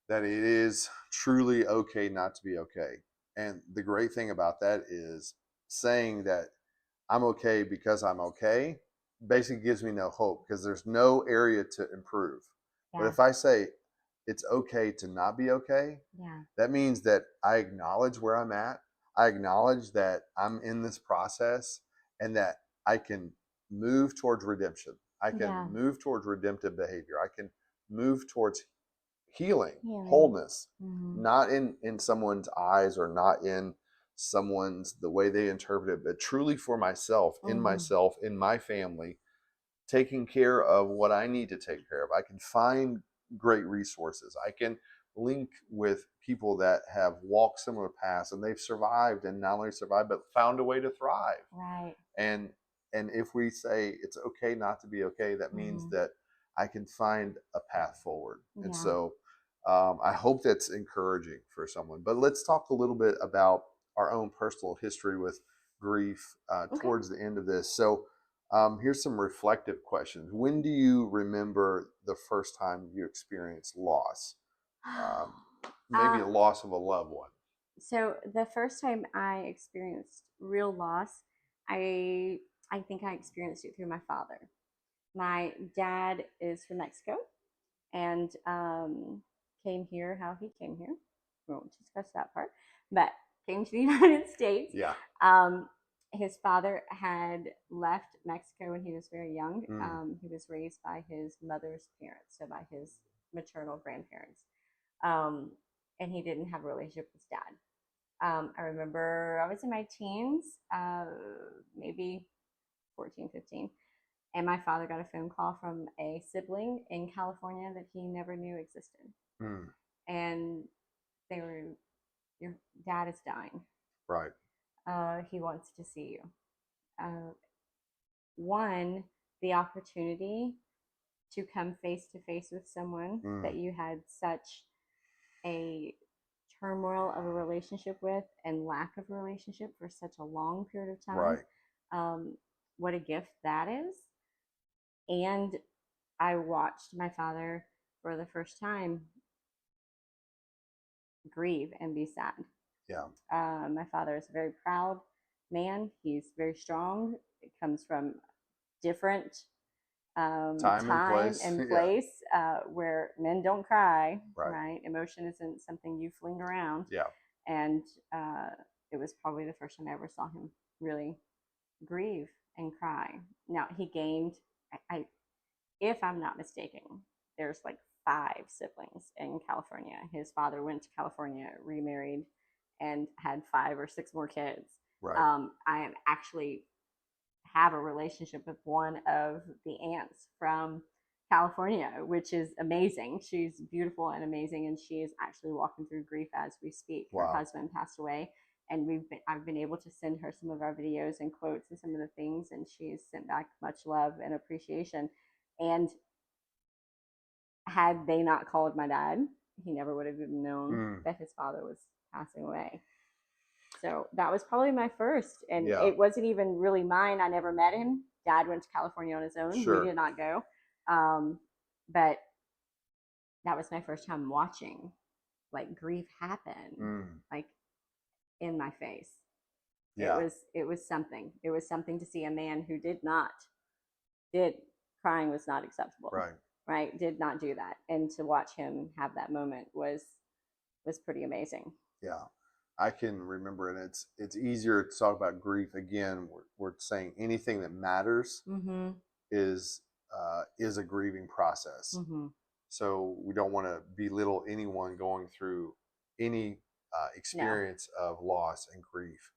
that it is truly okay not to be okay. And the great thing about that is saying that I'm okay because I'm okay basically gives me no hope, because there's no area to improve. Yeah. But if I say it's okay to not be okay, that means that I acknowledge where I'm at. I acknowledge that I'm in this process, and that I can move towards redemption. I can move towards redemptive behavior. I can move towards healing, wholeness, not in someone's eyes, or not in someone's the way they interpret it, but truly for myself, in myself, in my family, taking care of what I need to take care of. I can find great resources. I can link with people that have walked similar paths, and they've survived, and not only survived but found a way to thrive. Right. And if we say it's okay not to be okay, that means that I can find a path forward. And so I hope that's encouraging for someone. But let's talk a little bit about our own personal history with grief Okay. towards the end of this. So here's some reflective questions. When do you remember the first time you experienced loss? Um, Maybe a Uh, loss of a loved one. so the first time I experienced real loss, I I think I experienced it through my father. My dad is from Mexico and came here. How he came here, we won't discuss that part, but came to the United States. Yeah. Um, his father had left Mexico when he was very young. Mm, He was raised by his mother's parents, so by his maternal grandparents. Um, and he didn't have a relationship with his dad. I remember I was in my teens, maybe 14, 15, and my father got a phone call from a sibling in California that he never knew existed. mm, And they were, your dad is dying. right. He wants to see you. Uh, one, the opportunity to come face to face with someone that Mm, you had such a turmoil of a relationship with and lack of a relationship for such a long period of time. right. Um, what a gift that is. And I watched my father for the first time grieve and be sad. Yeah. My father is a very proud man. He's very strong. It comes from different Time and time place. and Yeah. place where men don't cry, Right. right? Emotion isn't something you fling around. Yeah. And uh, it was probably the first time I ever saw him really grieve and cry. Now, he gained, if I'm not mistaken, there's like five siblings in California. His father went to California, remarried, and had five or six more kids. Right. I am actually have a relationship with one of the aunts from California, which is amazing. She's beautiful and amazing, and she is actually walking through grief as we speak. Her Wow. husband passed away, and I've been able to send her some of our videos and quotes and some of the things, and she's sent back much love and appreciation. And had they not called my dad, he never would have even known Mm, that his father was passing away. So that was probably my first. And yeah. it wasn't even really mine. I never met him. Dad went to California on his own. We Sure. did not go. But that was my first time watching like grief happen, Mm, like in my face. yeah. It was something. It was something to see a man who did crying was not acceptable, Right. right? Did not do that. And to watch him have that moment was pretty amazing. Yeah. I can remember, and it's easier to talk about grief again. We're saying anything that matters Mm-hmm. is a grieving process. Mm-hmm. So we don't want to belittle anyone going through any No. experience of loss and grief.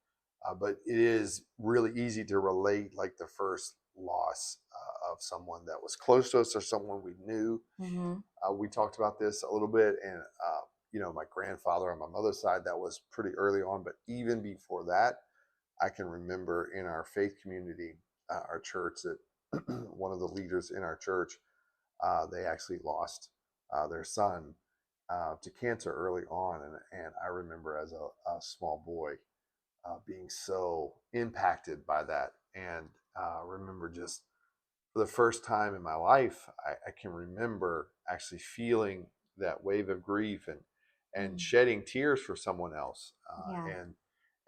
But it is really easy to relate, like the first loss of someone that was close to us or someone we knew. Mm-hmm. We talked about this a little bit, and my grandfather on my mother's side, that was pretty early on. But even before that, I can remember in our faith community, our church, that one of the leaders in our church, they actually lost their son to cancer early on, and I remember as a small boy being so impacted by that, and remember just for the first time in my life, I can remember actually feeling that wave of grief and Mm. shedding tears for someone else, Yeah.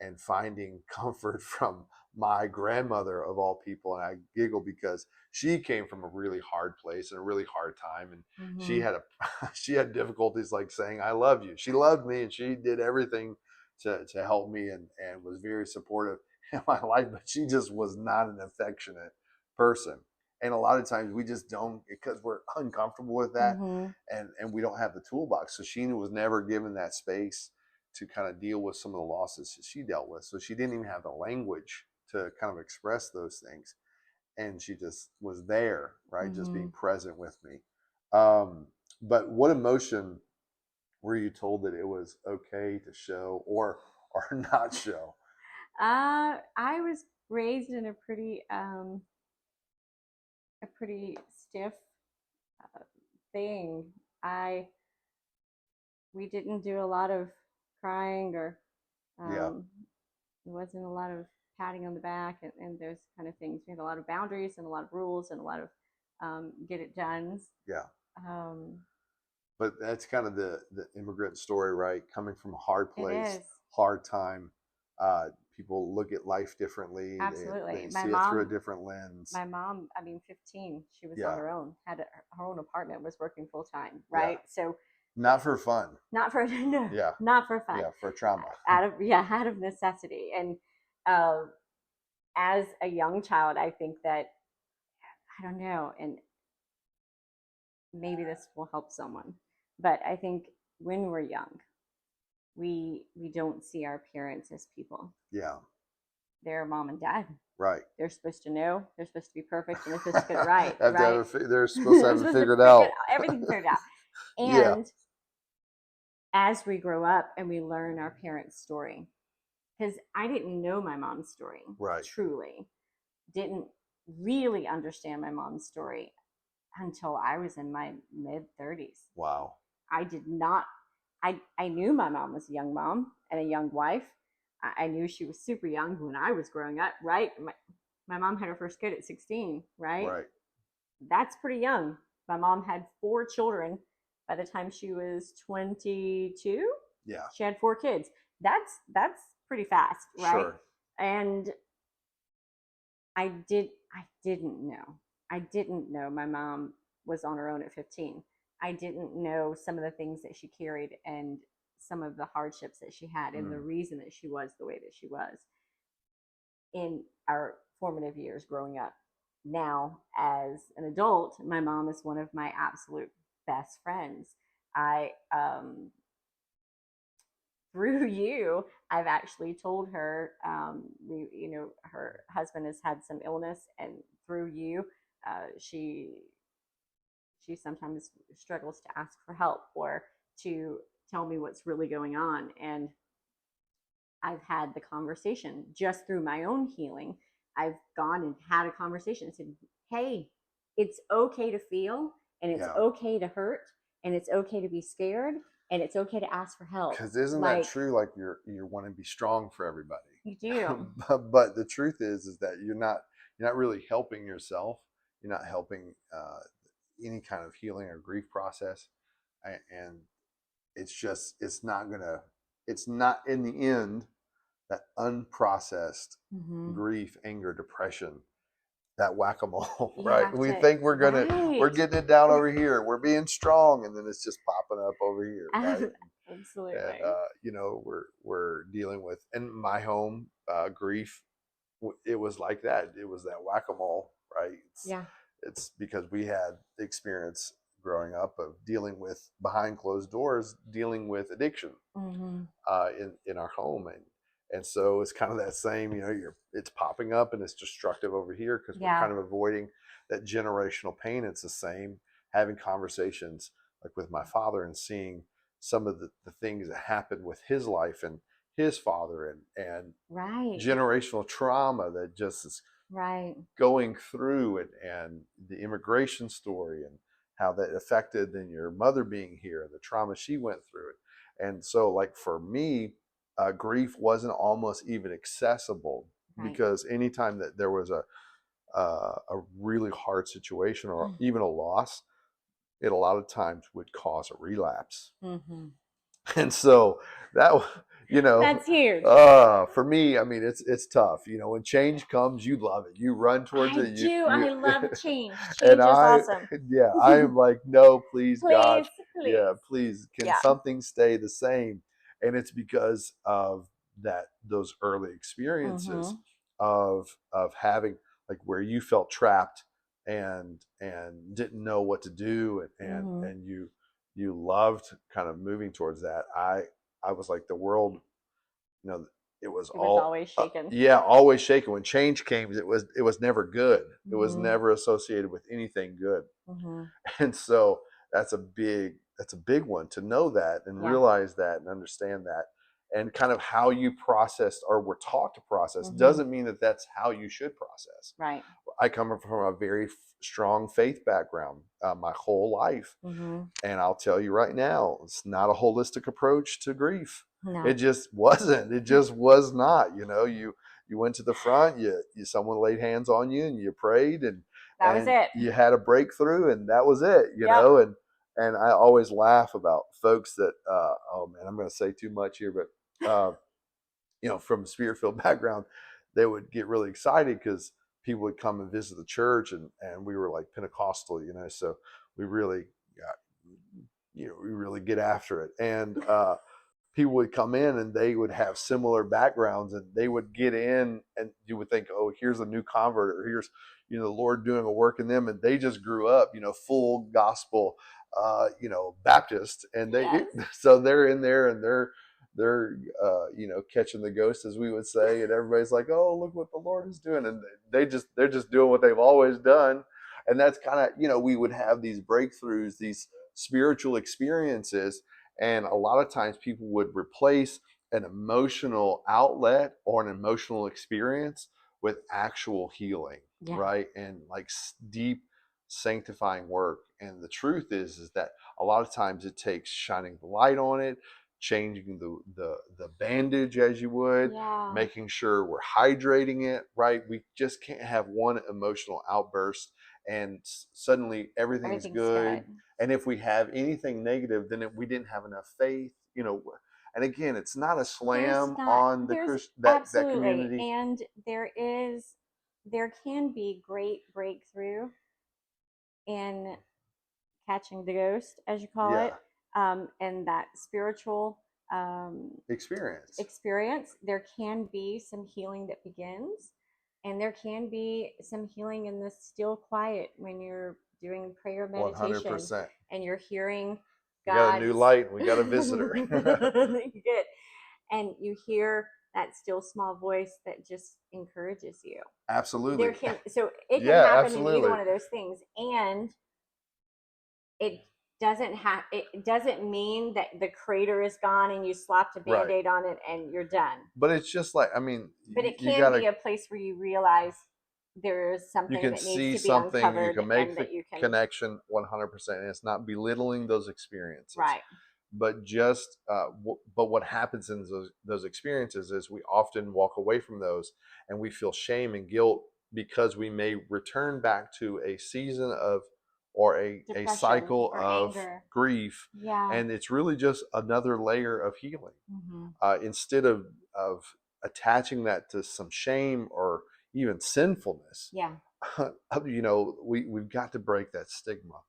and finding comfort from my grandmother of all people. And I giggle because she came from a really hard place and a really hard time, and she Mm-hmm. had she had difficulties like saying I love you. She loved me, and she did everything to help me, and was very supportive in my life, but she just was not an affectionate person. And a lot of times we just don't, because we're uncomfortable with that, Mm-hmm. and we don't have the toolbox. So she was never given that space to kind of deal with some of the losses that she dealt with. So she didn't even have the language to kind of express those things, and she just was there, right, just Mm-hmm. being present with me. But what emotion were you told that it was okay to show or not show? I was raised in a pretty stiff uh, thing. I We didn't do a lot of crying or Yeah. um, there wasn't a lot of patting on the back and those kind of things. We have a lot of boundaries and a lot of rules and a lot of get it done. Yeah. Um, But that's kind of the immigrant story, right? Coming from a hard it place, is. hard time. People look at life differently. Absolutely. They see it through a different lens. My mom, I mean, 15, she was on Yeah. her own, had her own apartment, was working full time, Yeah. right? So Not for fun. not for no, Yeah. not for fun. Yeah, for trauma. Out of necessity. And uh, as a young child, I think that I don't know, and maybe this will help someone, but I think when we're young, we don't see our parents as people. Yeah. They're mom and dad. Right. They're supposed to know. They're supposed to be perfect, and they're supposed to get it right. Have to right? have they're supposed to have it figured out. Everything figured out. Yeah. And as we grow up and we learn our parents' story, because I didn't know my mom's story, Right. truly, didn't really understand my mom's story until I was in my mid 30s. Wow. I did not. I knew my mom was a young mom and a young wife. I knew she was super young when I was growing up, right? My mom had her first kid at 16, right? Right. That's pretty young. My mom had 4 children by the time she was 22. Yeah. She had 4 kids. That's pretty fast, right? Sure. And I didn't know. I didn't know my mom was on her own at 15. I didn't know some of the things that she carried and some of the hardships that she had and the reason that she was the way that she was in our formative years growing up. Now, as an adult, my mom is one of my absolute best friends. I through you, I've actually told her, her husband has had some illness, and through you, she sometimes struggles to ask for help or to tell me what's really going on. And I've had the conversation just through my own healing. I've gone and had a conversation and said, hey, it's okay to feel, and it's okay to hurt, and it's okay to be scared, and it's okay to ask for help. Because isn't that true? Like you want to be strong for everybody. You do. but the truth is that you're not really helping yourself. You're not helping any kind of healing or grief process, and it's not in the end that unprocessed grief, anger, depression, that whack-a-mole, right? We think we're getting it down over here, we're being strong, and then it's just popping up over here, right? Absolutely. And we're dealing with, in my home, grief. It was like that. It was that whack-a-mole, right? It's because we had the experience growing up of dealing with, behind closed doors, dealing with addiction in our home, and so it's kind of that same, it's popping up and it's destructive over here because we're kind of avoiding that generational pain. It's the same, having conversations like with my father and seeing some of the things that happened with his life and his father and generational trauma that just is going through it, and the immigration story and how that affected then your mother being here and the trauma she went through it. And so, like, for me, grief wasn't almost even accessible because anytime that there was a really hard situation or even a loss, it a lot of times would cause a relapse. And so that, that's huge. For me, I mean, it's tough. When change comes, you love it. You run towards it. I love change. Change is awesome. Yeah, I am like, no, please, God. Please. Yeah, please. Can something stay the same? And it's because of those early experiences of having, like, where you felt trapped and didn't know what to do, and you loved kind of moving towards that. I was like, the world, it was always shaken. Always shaken. When change came, it was never good. It was never associated with anything good. And so that's a big one to know that and realize that and understand that, and kind of how you processed or were taught to process doesn't mean that that's how you should process. Right. I come from a very strong faith background my whole life. And I'll tell you right now, it's not a holistic approach to grief. No. It just wasn't. It just was not. You you went to the front, someone laid hands on you and you prayed, and That was it. you had a breakthrough, and that was it, Yep. and I always laugh about folks that oh man, I'm going to say too much here, but from a spirit-filled background, they would get really excited because people would come and visit the church, and we were like Pentecostal, so we really got, we really get after it. And people would come in and they would have similar backgrounds, and they would get in, and you would think, oh, here's a new convert, or here's, the Lord doing a work in them. And they just grew up, full gospel, Baptist. And Yes. so they're in there, and they're catching the ghost, as we would say, and everybody's like, oh, look what the Lord is doing. And they're just doing what they've always done. And that's kind of, we would have these breakthroughs, these spiritual experiences. And a lot of times people would replace an emotional outlet or an emotional experience with actual healing, Yeah. right? And like deep sanctifying work. And the truth is that a lot of times it takes shining the light on it, changing the bandage, as you would, Yeah. making sure we're hydrating it, right? We just can't have one emotional outburst and suddenly everything's good. And if we have anything negative, then we didn't have enough faith, And again, it's not a slam on that community. And there can be great breakthrough in catching the ghost, as you call it, and that spiritual experience. There can be some healing that begins, and there can be some healing in the still quiet when you're doing prayer meditation 100%. and you're hearing God. You got a new light, and we got a visitor. Good. And you hear that still small voice that just encourages you. Absolutely. It can happen absolutely. in either one of those things, and it doesn't mean that the crater is gone and you slapped a Band-Aid on it and you're done. But it's just like, but it can be a place where you realize there's something that needs to be uncovered, you can make and the that you can connection 100%, and it's not belittling those experiences, right? But just but what happens in those experiences is we often walk away from those, and we feel shame and guilt because we may return back to a season of, or a cycle of anger, grief. Yeah. And it's really just another layer of healing. Instead of attaching that to some shame or even sinfulness. Yeah. We've got to break that stigma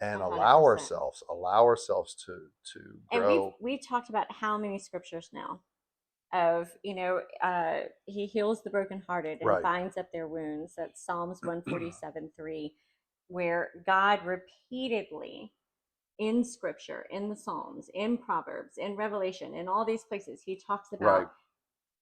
and 100%. allow ourselves to grow. And we've talked about how many scriptures now of, he heals the brokenhearted and binds up their wounds. That's Psalms 147:3, where God repeatedly in scripture, in the Psalms, in Proverbs, in Revelation, in all these places, he talks about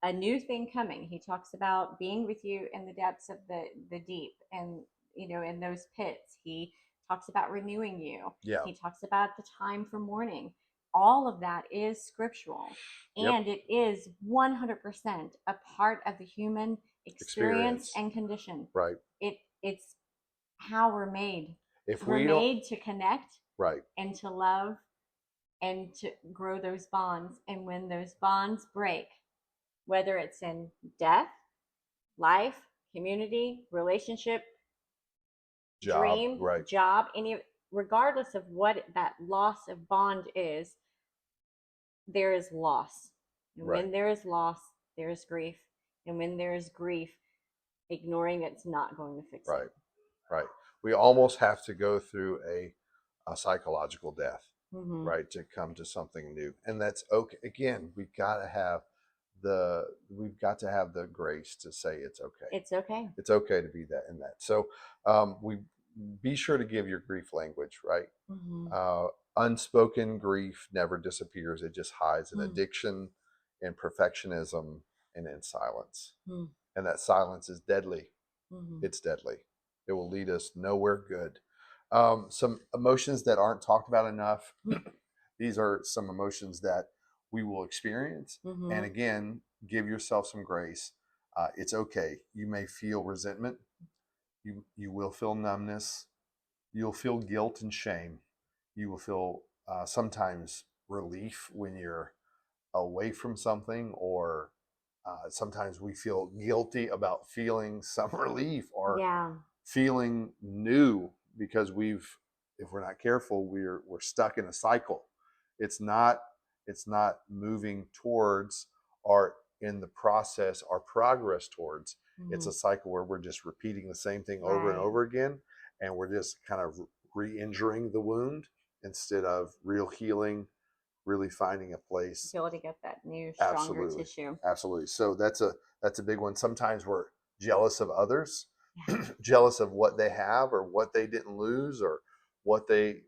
a new thing coming. He talks about being with you in the depths of the deep, and in those pits. He talks about renewing you. Yeah. He talks about the time for mourning. All of that is scriptural, and it is 100% a part of the human experience and condition. Right. It's how we're made. We're made to connect, and to love, and to grow those bonds. And when those bonds break, whether it's in death, life, community, relationship, dream, job, regardless of what that loss of bond is, there is loss. And when there is loss, there is grief. And when there is grief, ignoring it's not going to fix it. Right. We almost have to go through a psychological death, to come to something new. And that's okay. Again, we've got to have the grace to say it's okay. It's okay. It's okay to be that and that. So we be sure to give your grief language, right? Unspoken grief never disappears. It just hides in addiction, in perfectionism, and in silence. And that silence is deadly. It's deadly. It will lead us nowhere good. Some emotions that aren't talked about enough. These are some emotions that we will experience. And again, give yourself some grace. It's okay. You may feel resentment. You will feel numbness. You'll feel guilt and shame. You will feel sometimes relief when you're away from something, or Sometimes we feel guilty about feeling some relief or Yeah. feeling new because if we're not careful, we're stuck in a cycle. It's not moving towards or in the process or progress towards. It's Hmm. a cycle where we're just repeating the same thing over and Right. over again, and we're just kind of re-injuring the wound instead of real healing, really finding a place. Building up that new, stronger Absolutely. tissue. Absolutely. So that's a big one. Sometimes we're jealous of others, Yeah. jealous of what they have or what they didn't lose or what they've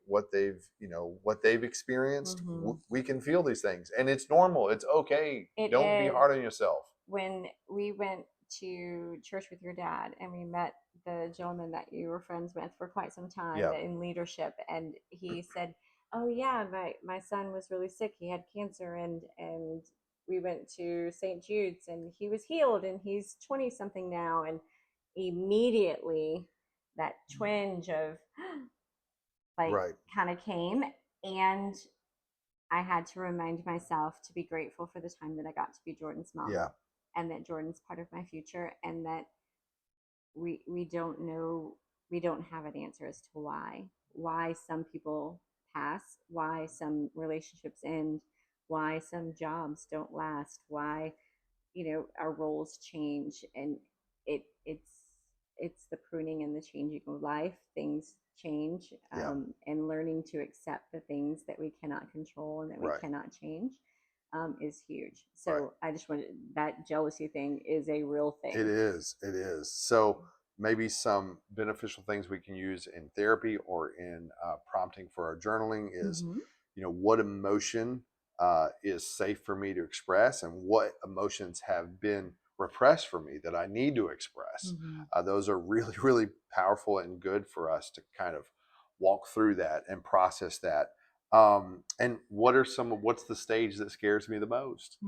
experienced. Hmm. We can feel these things and it's normal. It's okay. It Don't be is. hard on yourself. When we went to church with your dad and we met the gentleman that you were friends with for quite some time Yeah. in leadership, and he said, oh yeah, my son was really sick, he had cancer, and we went to St. Jude's and he was healed and he's 20 something now. And immediately that twinge of like Right. kind of came, and I had to remind myself to be grateful for the time that I got to be Jordan's mom, Yeah. and that Jordan's part of my future, and that we don't know, we don't have an answer as to why some people pass, why some relationships end, why some jobs don't last, why our roles change. And it's the pruning and the changing of life. Things change, Yeah. and learning to accept the things that we cannot control and that we Right. cannot change is huge. Right. So I just wanted, that jealousy thing is a real thing. It is. It is. So maybe some beneficial things we can use in therapy or in prompting for our journaling is, Mm-hmm. what emotion is safe for me to express and what emotions have been repressed for me that I need to express. Mm-hmm. Those are really, really powerful and good for us to kind of walk through that and process that. And what's the stage that scares me the most?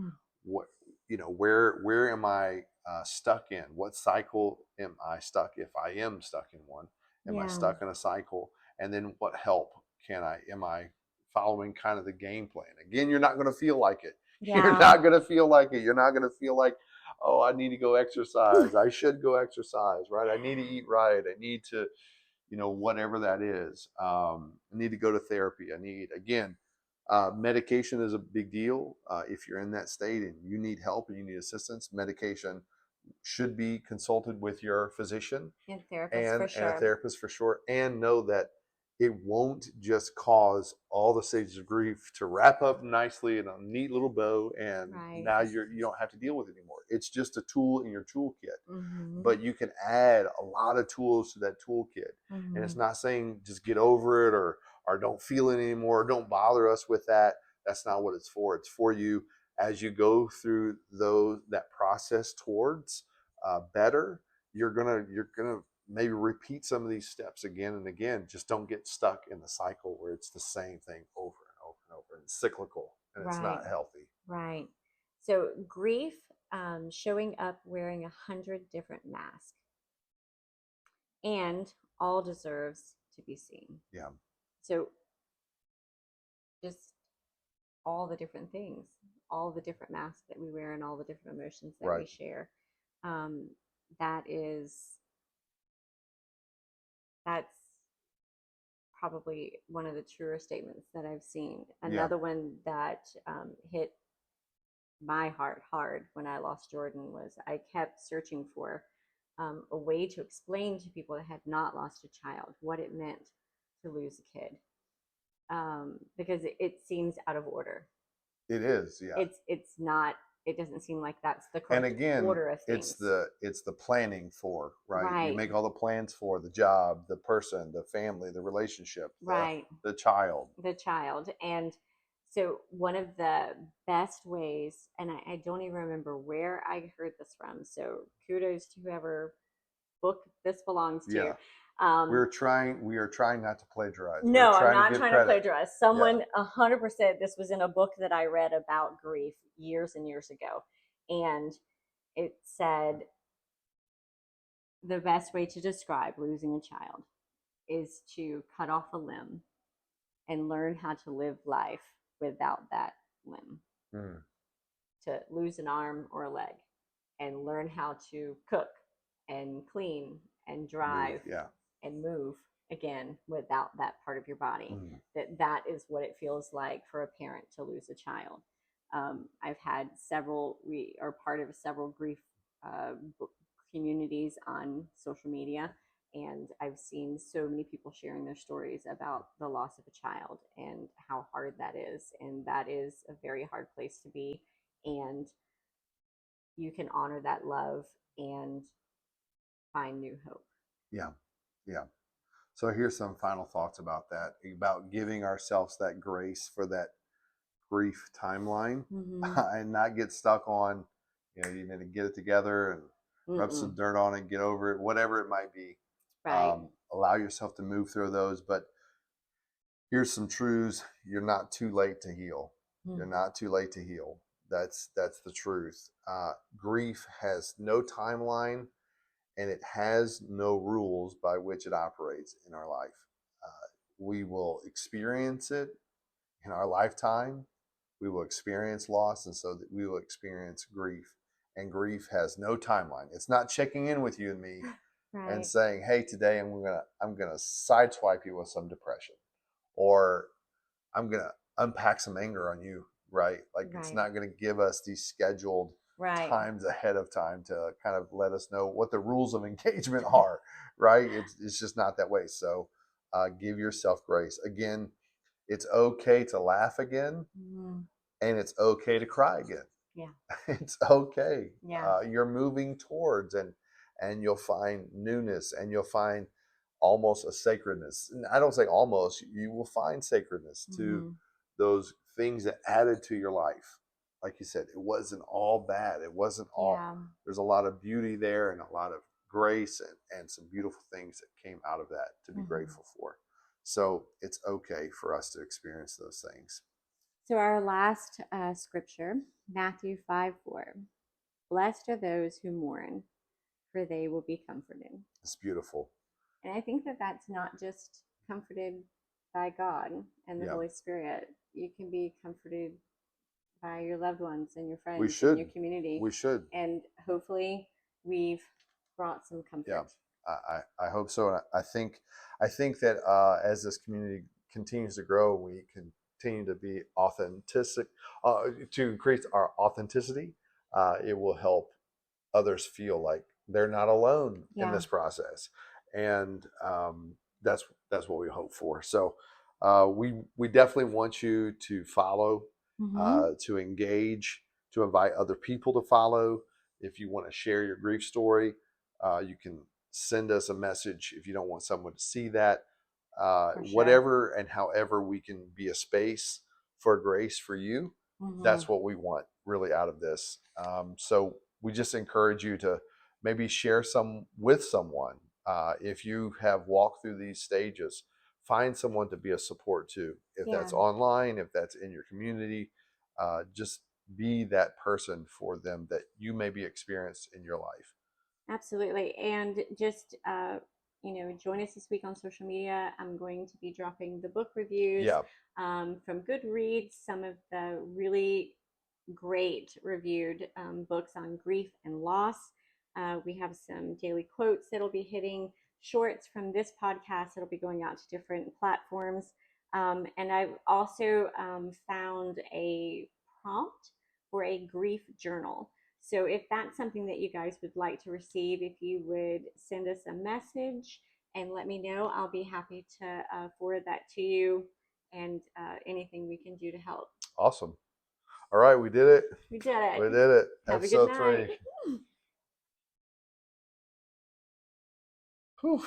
What, where am I stuck in? What cycle am I stuck, if I am stuck in one? Am I Yeah. stuck in a cycle? And then what help am I following kind of the game plan? Again, you're not going to feel like it. You're Yeah. not going to feel like it. You're not going to feel like, oh, I need to go exercise. I should go exercise, right? I need to eat right. I need to, whatever that is. I need to go to therapy. Again, medication is a big deal. If you're in that state and you need help and you need assistance, medication should be consulted with your physician And therapists and for a sure. therapist for sure, and know that it won't just cause all the stages of grief to wrap up nicely in a neat little bow and Right. now you don't have to deal with it anymore. It's just a tool in your toolkit. Mm-hmm. But you can add a lot of tools to that toolkit. Mm-hmm. And it's not saying just get over it or don't feel it anymore, or don't bother us with that. That's not what it's for. It's for you as you go through that process towards better. You're gonna maybe repeat some of these steps again and again. Just don't get stuck in the cycle where it's the same thing over and over and over, and it's cyclical and it's Right. not healthy. Right. So grief, showing up wearing 100 different masks, and all deserves to be seen. Yeah. So just all the different things, all the different masks that we wear, and all the different emotions that we Right. share. Um, that is that's probably one of the truer statements that I've seen. Yeah. Another one that hit my heart hard when I lost Jordan was I kept searching for a way to explain to people that had not lost a child what it meant to lose a kid, because it seems out of order. It is. Yeah. It's not. It doesn't seem like that's the And correct again, order of things. it's the planning for, right? You Right. make all the plans for the job, the person, the family, the relationship, Right. the child. The child. And so one of the best ways, and I don't even remember where I heard this from, so kudos to whoever book this belongs to. Yeah. We are trying not to plagiarize. No, We're I'm trying not to give trying credit. to plagiarize. Someone 100%, this was in a book that I read about grief years and years ago. And it said the best way to describe losing a child is to cut off a limb and learn how to live life without that limb. Mm. To lose an arm or a leg. and learn how to cook and clean and Move, drive yeah. and move again without that part of your body. Mm. That is what it feels like for a parent to lose a child. I've had several, we are part of several grief uh, communities on social media, and I've seen so many people sharing their stories about the loss of a child and how hard that is. And that is a very hard place to be. And you can honor that love and find new hope. Yeah. Yeah. So here's some final thoughts about that, about giving ourselves that grace for that grief timeline and not get stuck on, you need to get it together and rub some dirt on it, get over it, whatever it might be. Right. Allow yourself to move through those. But here's some truths. You're not too late to heal. You're not too late to heal. That's the truth. Grief has no timeline, and it has no rules by which it operates in our life. We will experience it in our lifetime. We will experience loss, and so that we will experience grief. And grief has no timeline. It's not checking in with you and me Right. and saying, "Hey, today I'm gonna sideswipe you with some depression," or I'm gonna unpack some anger on you. Right? Like it's Right. not gonna give us these scheduled Right. times ahead of time to kind of let us know what the rules of engagement are. Right? It's just not that way. So give yourself grace. Again, it's okay to laugh again, and it's okay to cry again. Yeah. It's okay. Yeah. You're moving towards, and you'll find newness, and you'll find almost a sacredness. And I don't say almost, you will find sacredness to those things that added to your life. Like you said, it wasn't all bad. It wasn't all, Yeah. there's a lot of beauty there and a lot of grace and some beautiful things that came out of that to be grateful for. So it's okay for us to experience those things. So our last scripture, Matthew 5:4. Blessed are those who mourn, for they will be comforted. It's beautiful. And I think that that's not just comforted by God and the Holy Spirit. You can be comforted by your loved ones and your friends and your community. We should. And hopefully we've brought some comfort. Yeah, I hope so. And I think that as this community continues to grow, we continue to be authentic, to increase our authenticity. It will help others feel like they're not alone in this process, and that's what we hope for. So we definitely want you to follow, to engage, to invite other people to follow. If you want to share your grief story, you can send us a message if you don't want someone to see that. Whatever and however we can be a space for grace for you, that's what we want really out of this. So we just encourage you to maybe share some with someone. If you have walked through these stages, find someone to be a support to. If that's online, if that's in your community, just be that person for them that you maybe experienced in your life. Absolutely. And just, join us this week on social media. I'm going to be dropping the book reviews from Goodreads, some of the really great reviewed books on grief and loss. We have some daily quotes that'll be hitting, shorts from this podcast that'll be going out to different platforms. And I've also found a prompt for a grief journal. So if that's something that you guys would like to receive, if you would send us a message and let me know, I'll be happy to forward that to you, and anything we can do to help. Awesome. All right, we did it. We did it. We did it. Have a good night. Episode 3. Whew.